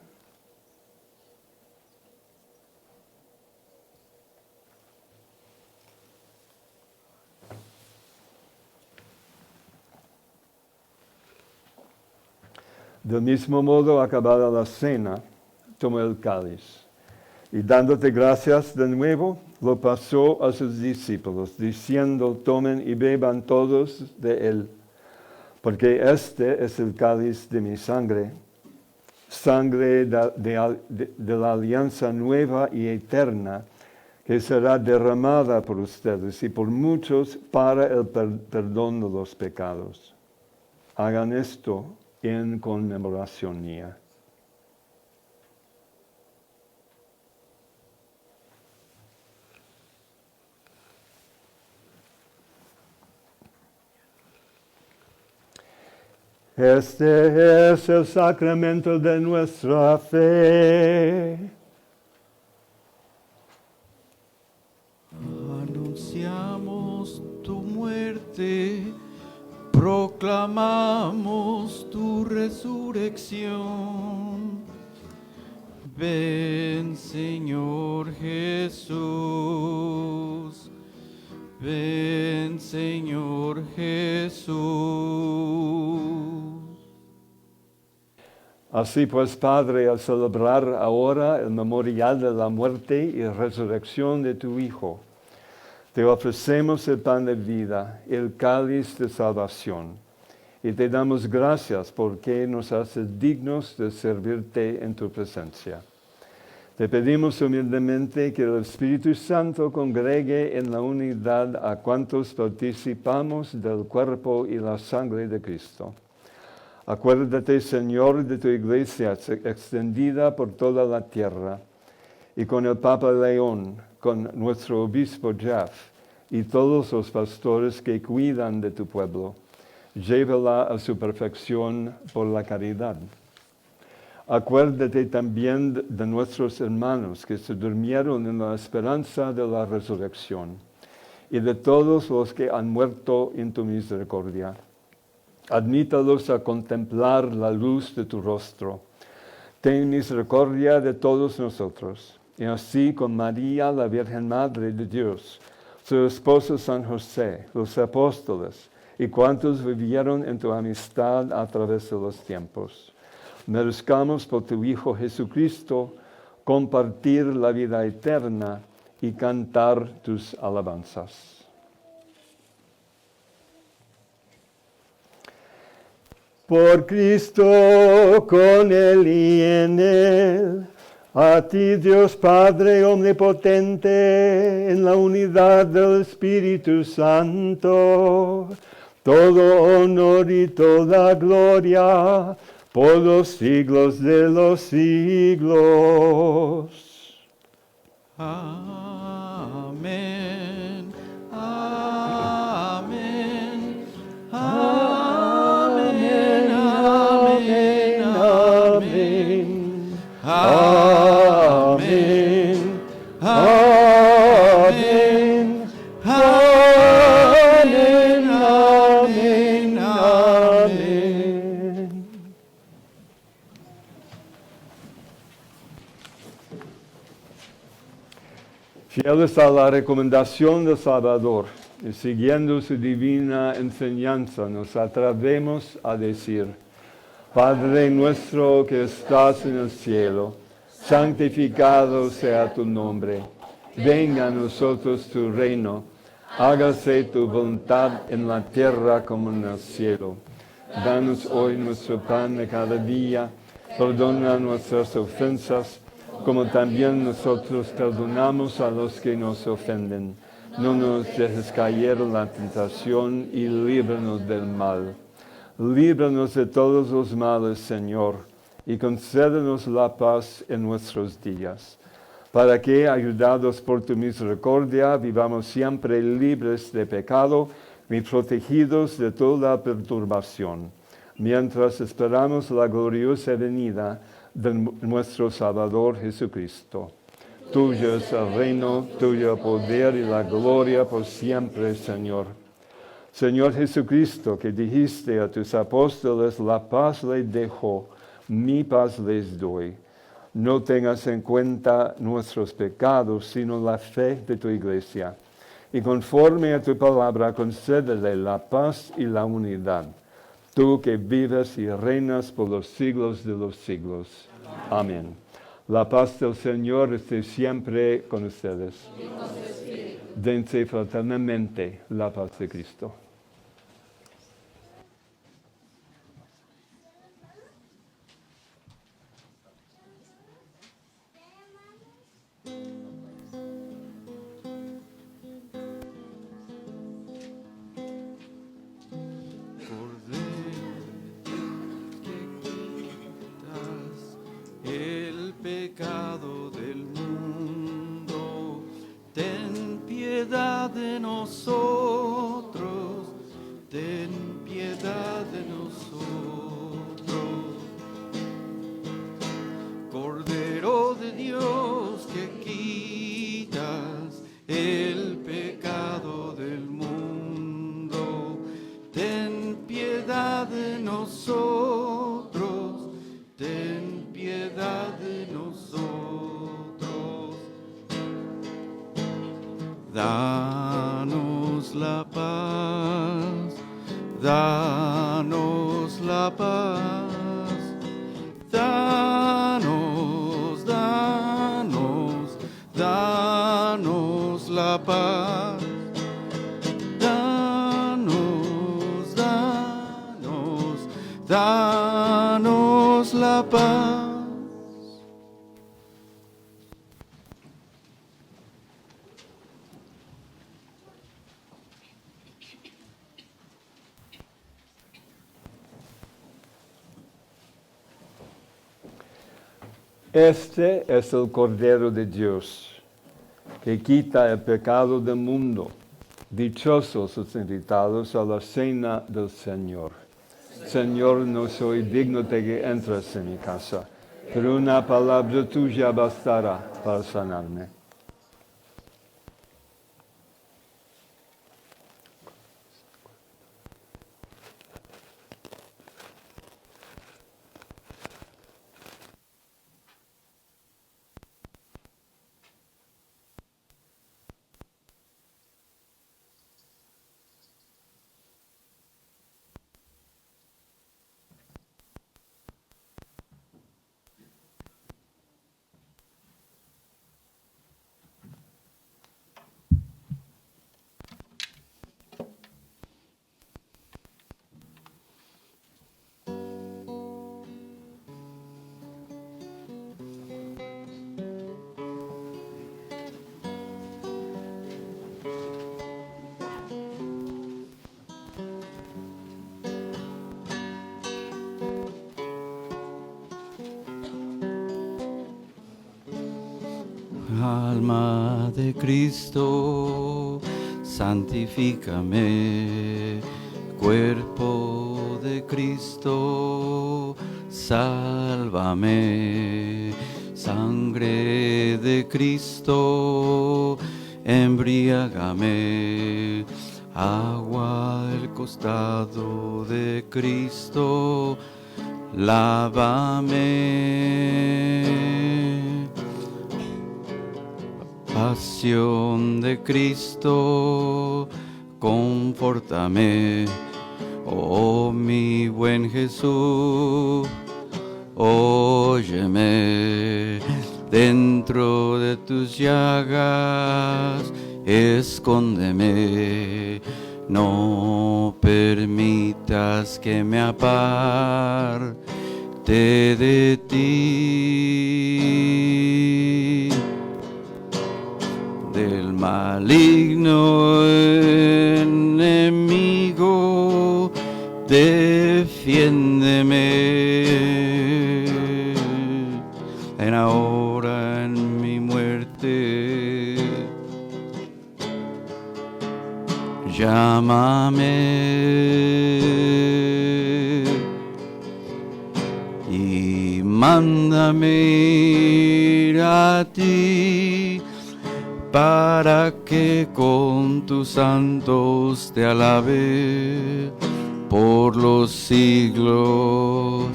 Del mismo modo, acabada la cena, tomó el cáliz y dándote gracias de nuevo, lo pasó a sus discípulos, diciendo, tomen y beban todos de él, porque este es el cáliz de mi sangre, sangre de la alianza nueva y eterna, que será derramada por ustedes y por muchos para el perdón de los pecados. Hagan esto en conmemoración mía. Este es el sacramento de nuestra fe. Anunciamos tu muerte, proclamamos tu resurrección. Ven, Señor Jesús. Ven, Señor Jesús. Así pues, Padre, al celebrar ahora el memorial de la muerte y resurrección de tu Hijo, te ofrecemos el pan de vida, el cáliz de salvación, y te damos gracias porque nos haces dignos de servirte en tu presencia. Te pedimos humildemente que el Espíritu Santo congregue en la unidad a cuantos participamos del cuerpo y la sangre de Cristo. Acuérdate, Señor, de tu iglesia extendida por toda la tierra, y con el Papa León, con nuestro obispo Jeff, y todos los pastores que cuidan de tu pueblo. Llévala a su perfección por la caridad. Acuérdate también de nuestros hermanos que se durmieron en la esperanza de la resurrección, y de todos los que han muerto en tu misericordia. Admítalos a contemplar la luz de tu rostro. Ten misericordia de todos nosotros, y así con María, la Virgen Madre de Dios, su esposo San José, los apóstoles, y cuantos vivieron en tu amistad a través de los tiempos. Merezcamos por tu Hijo Jesucristo compartir la vida eterna y cantar tus alabanzas. Por Cristo, con Él y en Él, a ti Dios Padre omnipotente, en la unidad del Espíritu Santo, todo honor y toda gloria, por los siglos de los siglos. Amén. Amén. Amén. Amén. Amén. Amén. Amén. Amén. Amén. Amén. Fieles a la recomendación del Salvador y siguiendo su divina enseñanza, nos atrevemos a decir: Padre nuestro que estás en el cielo, santificado sea tu nombre. Venga a nosotros tu reino. Hágase tu voluntad en la tierra como en el cielo. Danos hoy nuestro pan de cada día. Perdona nuestras ofensas, como también nosotros perdonamos a los que nos ofenden. No nos dejes caer en la tentación y líbranos del mal. Líbranos de todos los males, Señor, y concédenos la paz en nuestros días, para que, ayudados por tu misericordia, vivamos siempre libres de pecado y protegidos de toda perturbación, mientras esperamos la gloriosa venida de nuestro Salvador Jesucristo. Tuyo es el reino, tuyo el poder y la gloria por siempre, Señor. Señor Jesucristo, que dijiste a tus apóstoles, la paz les dejo, mi paz les doy. No tengas en cuenta nuestros pecados, sino la fe de tu iglesia. Y conforme a tu palabra, concédele la paz y la unidad. tú que vives y reinas por los siglos de los siglos. Amén. La paz del Señor esté siempre con ustedes. Dense fraternalmente la paz de Cristo. El pecado del mundo, ten piedad de nosotros, ten piedad de nosotros. Cordero de Dios que quitas el pecado del mundo, ten piedad de nosotros, ten piedad de nosotros. Danos la paz, danos la paz, danos, danos, danos la paz. Danos, danos, danos la paz. Este es el Cordero de Dios, que quita el pecado del mundo. Dichosos los invitados a la cena del Señor. Señor, no soy digno de que entres en mi casa, pero una palabra tuya bastará para sanarme. Alma de Cristo, santifícame. Cuerpo de Cristo, sálvame. Sangre de Cristo, embriágame. Agua del costado de Cristo, lávame. Pasión de Cristo, confórtame, oh mi buen Jesús, óyeme, dentro de tus llagas, escóndeme, no permitas que me aparte de ti. Del maligno enemigo, defiéndeme. En ahora en mi muerte, llámame y mándame ir a ti, para que con tus santos te alabe por los siglos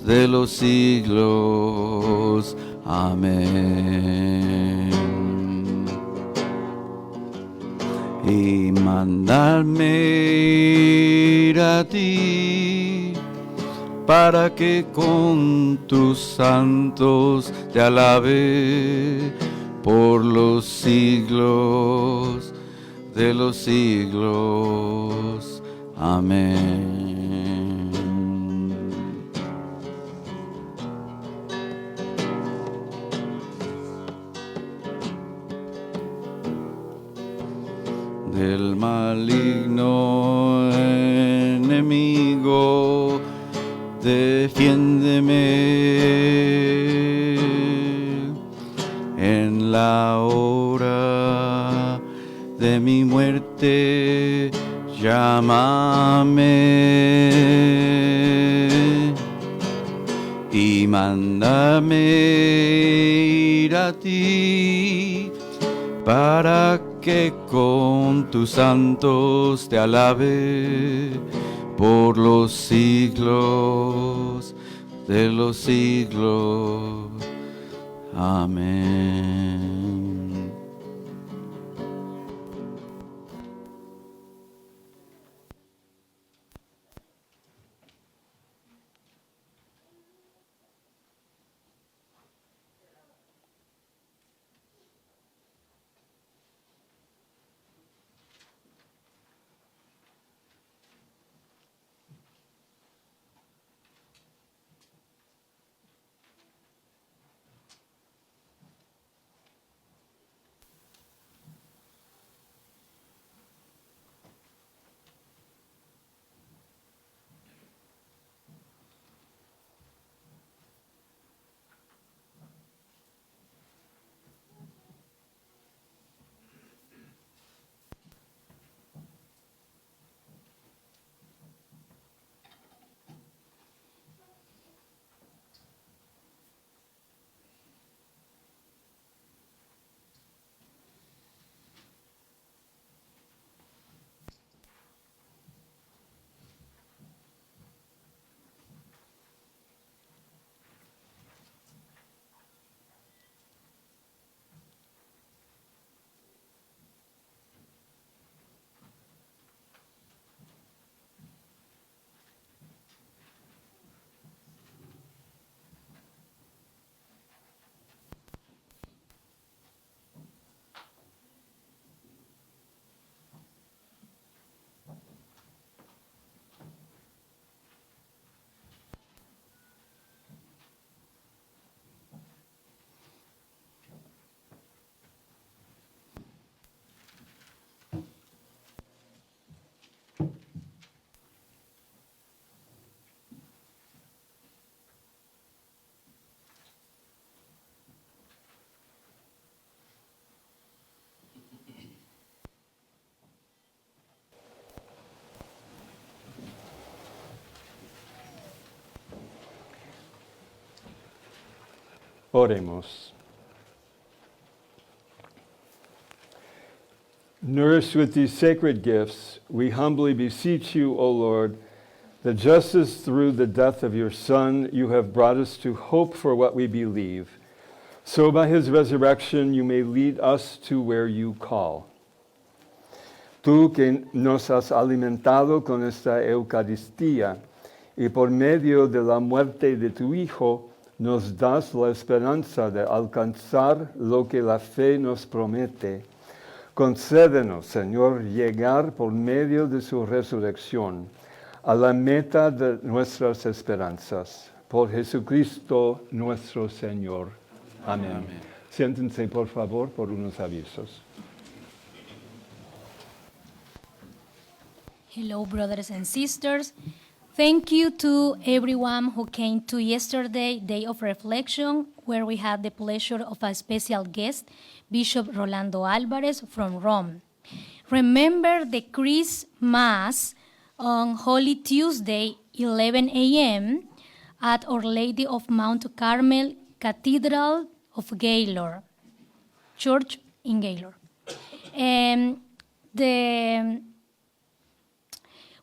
de los siglos. Amén. y mándame ir a ti, para que con tus santos te alabe por los siglos de los siglos. Amén. Del maligno enemigo, defiéndeme en la hora de mi muerte, llámame y mándame ir a ti, para que con tus santos te alabe por los siglos de los siglos. Amén. Oremos. Nourished with these sacred gifts, we humbly beseech you, O Lord, that just as through the death of your Son you have brought us to hope for what we believe, so by his resurrection you may lead us to where you call. Tú que nos has alimentado con esta Eucaristía y por medio de la muerte de tu Hijo nos das la esperanza de alcanzar lo que la fe nos promete. Concédenos, Señor, llegar por medio de su resurrección a la meta de nuestras esperanzas. Por Jesucristo nuestro Señor. Amén. Amén. Siéntense, por favor, por unos avisos. Hello, brothers and sisters. Thank you to everyone who came to yesterday Day of Reflection, where we had the pleasure of a special guest, Bishop Rolando Alvarez from Rome. Remember the Christmas on Holy Tuesday, 11 a.m. at Our Lady of Mount Carmel Cathedral of Gaylord, Church in Gaylord.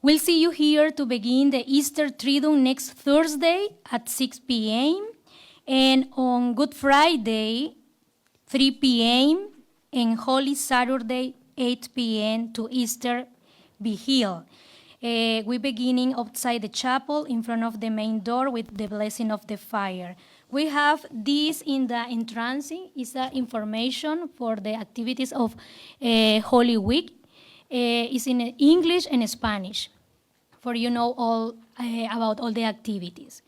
We'll see you here to begin the Easter Triduum next Thursday at 6 p.m. and on Good Friday, 3 p.m. and Holy Saturday, 8 p.m. to Easter Vigil. We're beginning outside the chapel in front of the main door with the blessing of the fire. We have this in the entrance. It's information for the activities of Holy Week. It's in English and Spanish, for you know all about all the activities.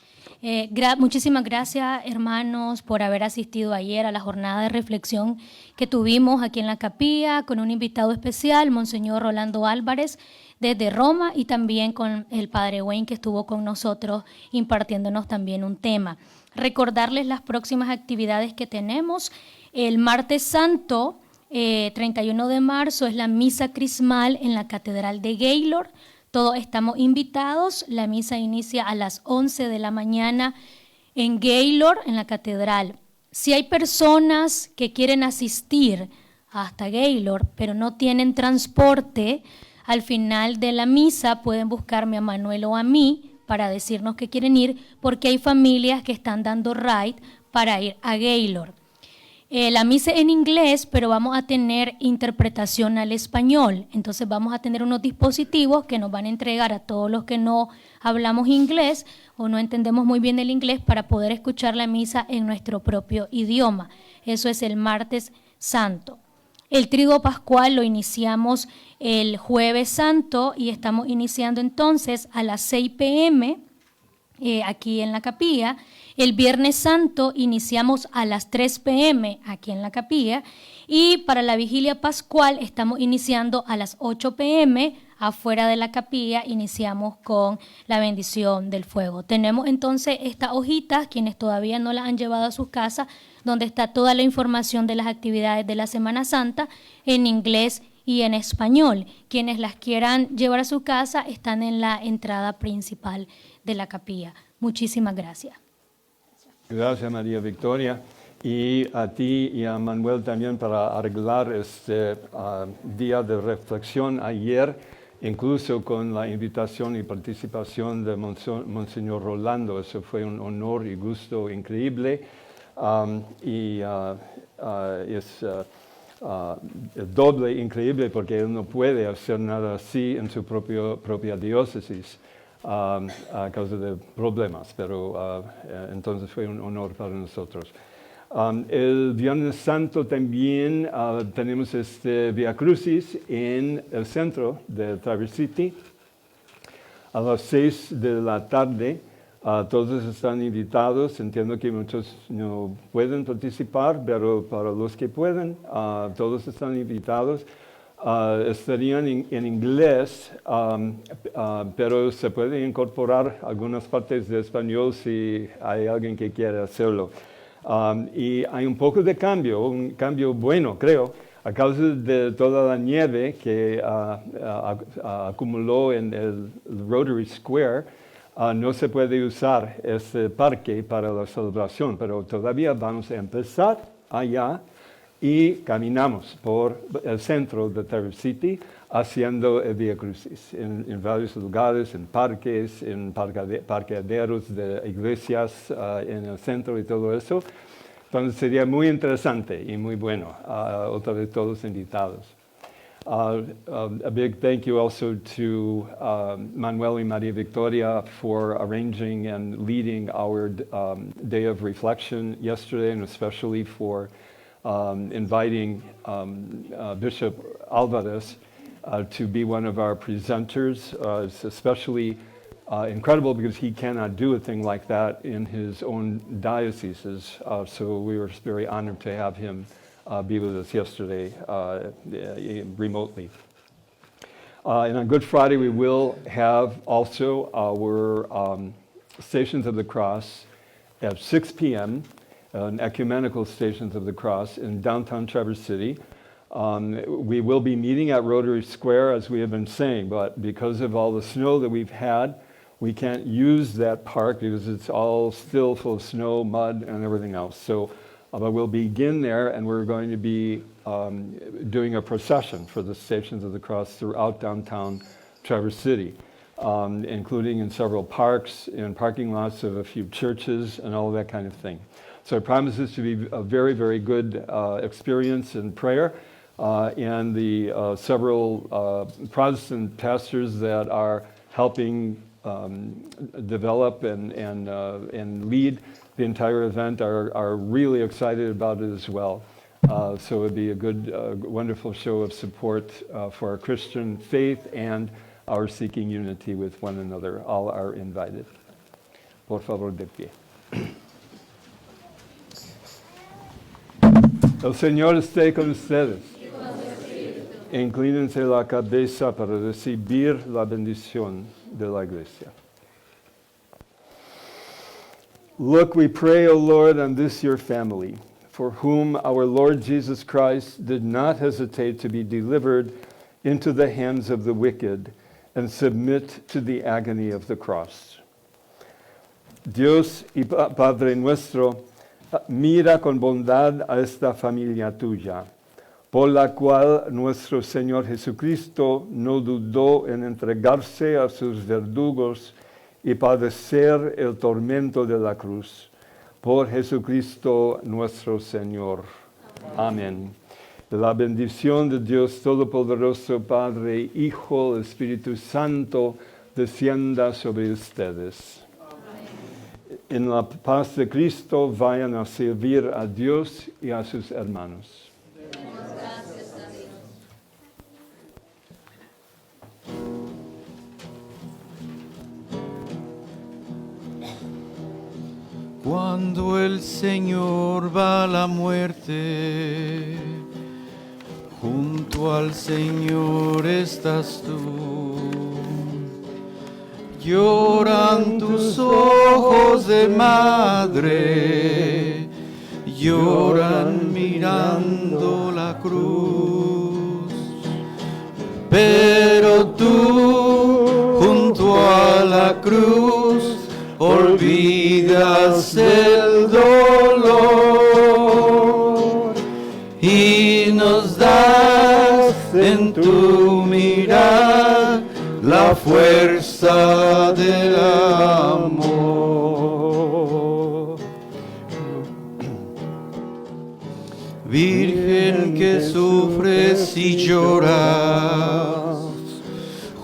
Muchísimas gracias, hermanos, por haber asistido ayer a la jornada de reflexión que tuvimos aquí en la capilla con un invitado especial, Monseñor Rolando Álvarez, desde Roma, y también con el Padre Wayne, que estuvo con nosotros impartiéndonos también un tema. Recordarles las próximas actividades que tenemos. El martes santo, 31 de marzo, es la misa crismal en la Catedral de Gaylord. Todos estamos invitados. La misa inicia a las 11 de la mañana en Gaylord, en la Catedral. Si hay personas que quieren asistir hasta Gaylord, pero no tienen transporte, al final de la misa pueden buscarme a Manuel o a mí para decirnos que quieren ir, porque hay familias que están dando ride para ir a Gaylord. La misa en inglés, pero vamos a tener interpretación al español. Entonces vamos a tener unos dispositivos que nos van a entregar a todos los que no hablamos inglés o no entendemos muy bien el inglés para poder escuchar la misa en nuestro propio idioma. Eso es el martes santo. El triduo pascual lo iniciamos el jueves santo y estamos iniciando entonces a las 6 p.m. Aquí en la capilla. El viernes santo iniciamos a las 3 p.m. aquí en la capilla, y para la vigilia pascual estamos iniciando a las 8 p.m. afuera de la capilla. Iniciamos con la bendición del fuego. Tenemos entonces estas hojitas, quienes todavía no las han llevado a sus casas, donde está toda la información de las actividades de la Semana Santa en inglés y en español. Quienes las quieran llevar a su casa están en la entrada principal de la capilla. Muchísimas gracias. Gracias, María Victoria. Y a ti y a Manuel también para arreglar este día de reflexión ayer, incluso con la invitación y participación de Monseñor Rolando. Eso fue un honor y gusto increíble. Es doble increíble porque él no puede hacer nada así en su propia diócesis. A causa de problemas, pero entonces fue un honor para nosotros. El Viernes Santo también tenemos este Via Crucis en el centro de Traverse City a las 6 de la tarde. Todos están invitados. Entiendo que muchos no pueden participar, pero para los que pueden, todos están invitados. Estarían en inglés, pero se puede incorporar algunas partes de español si hay alguien que quiere hacerlo. Y hay un poco de cambio, un cambio bueno, creo, a causa de toda la nieve que acumuló en el Rotary Square. No se puede usar ese parque para la celebración, pero todavía vamos a empezar allá. Y caminamos por el centro de Traverse City haciendo el Via Crucis en varios lugares, en parques, en parqueaderos de iglesias en el centro y todo eso. Entonces sería muy interesante y muy bueno. Otra vez todos invitados. A big thank you also to Manuel y Maria Victoria for arranging and leading our day of reflection yesterday, and especially for inviting Bishop Alvarez to be one of our presenters. It's especially incredible because he cannot do a thing like that in his own dioceses. So we were very honored to have him be with us yesterday remotely. And on Good Friday, we will have also our Stations of the Cross at 6 p.m., an ecumenical Stations of the Cross in downtown Traverse City. We will be meeting at Rotary Square, as we have been saying, but because of all the snow that we've had, we can't use that park because it's all still full of snow, mud, and everything else. So but we'll begin there, and we're going to be doing a procession for the Stations of the Cross throughout downtown Traverse City, including in several parks, in parking lots of a few churches, and all that kind of thing. So it promises to be a very, very good experience in prayer. and the several Protestant pastors that are helping develop and lead the entire event are really excited about it as well. So it would be a good, wonderful show of support for our Christian faith and our seeking unity with one another. All are invited. Por favor, de pie. El Señor esté con ustedes. Inclínense la cabeza para recibir la bendición de la iglesia. Look, we pray, O Lord, on this your family, for whom our Lord Jesus Christ did not hesitate to be delivered into the hands of the wicked and submit to the agony of the cross. Dios y Padre nuestro, mira con bondad a esta familia tuya, por la cual nuestro Señor Jesucristo no dudó en entregarse a sus verdugos y padecer el tormento de la cruz. Por Jesucristo nuestro Señor. Amén. La bendición de Dios Todopoderoso, Padre, Hijo, Espíritu Santo, descienda sobre ustedes. En la paz de Cristo vayan a servir a Dios y a sus hermanos. Cuando el Señor va a la muerte, junto al Señor estás tú. Lloran tus ojos de madre, lloran mirando la cruz. Pero tú, junto a la cruz, olvidas el dolor y nos das en tu mirar la fuerza del amor. Virgen que sufres y lloras,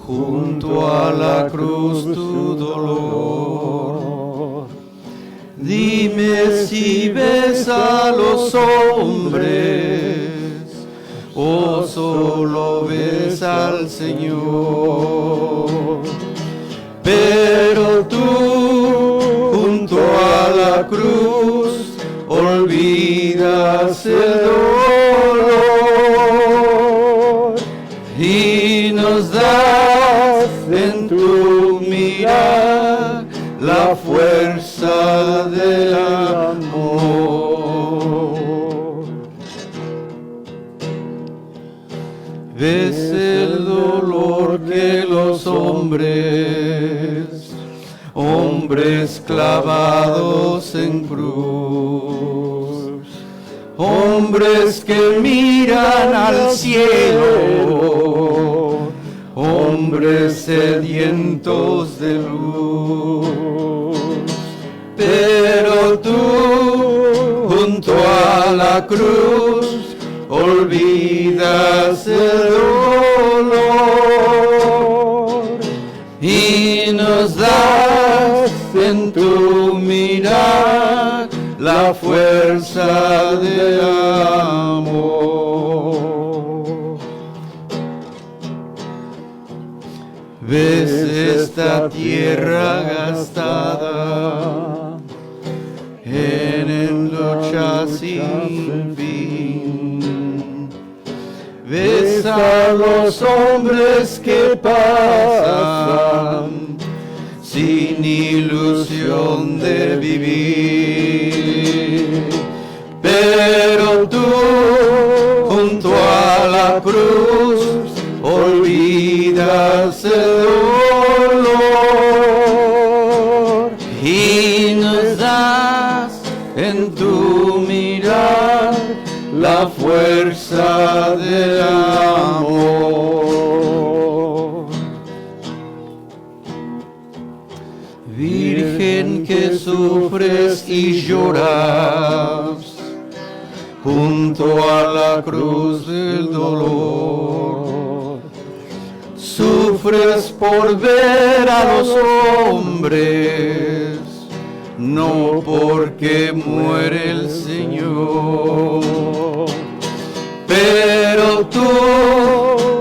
junto a la cruz tu dolor. Dime si ves a los hombres o solo ves al Señor. Pero tú, junto a la cruz, olvidas el dolor y nos das en tu mirar la fuerza del amor. Ves el dolor que los hombres clavados en cruz, hombres que miran al cielo, hombres sedientos de luz. Pero tú, junto a la cruz, olvidas el dolor y nos das en tu mirar la fuerza del amor. Ves esta tierra gastada en lucha sin fin. Ves a los hombres que pasan sin ilusión de vivir. Pero tú, junto a la cruz, olvidas el dolor y nos das en tu mirar la fuerza del amor. Virgen que sufres y lloras, junto a la cruz del dolor. Sufres por ver a los hombres, no porque muere el Señor. Pero tú,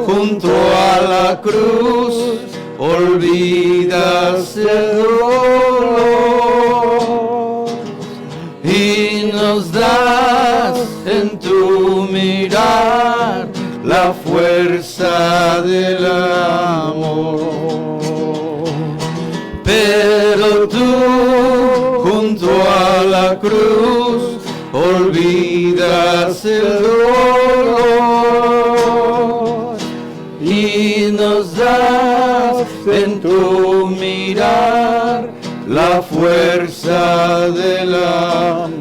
junto a la cruz, olvidas el dolor y nos das en tu mirar la fuerza del amor. Pero tú, junto a la cruz, olvidas el dolor y nos das en tu mirar la fuerza del amor.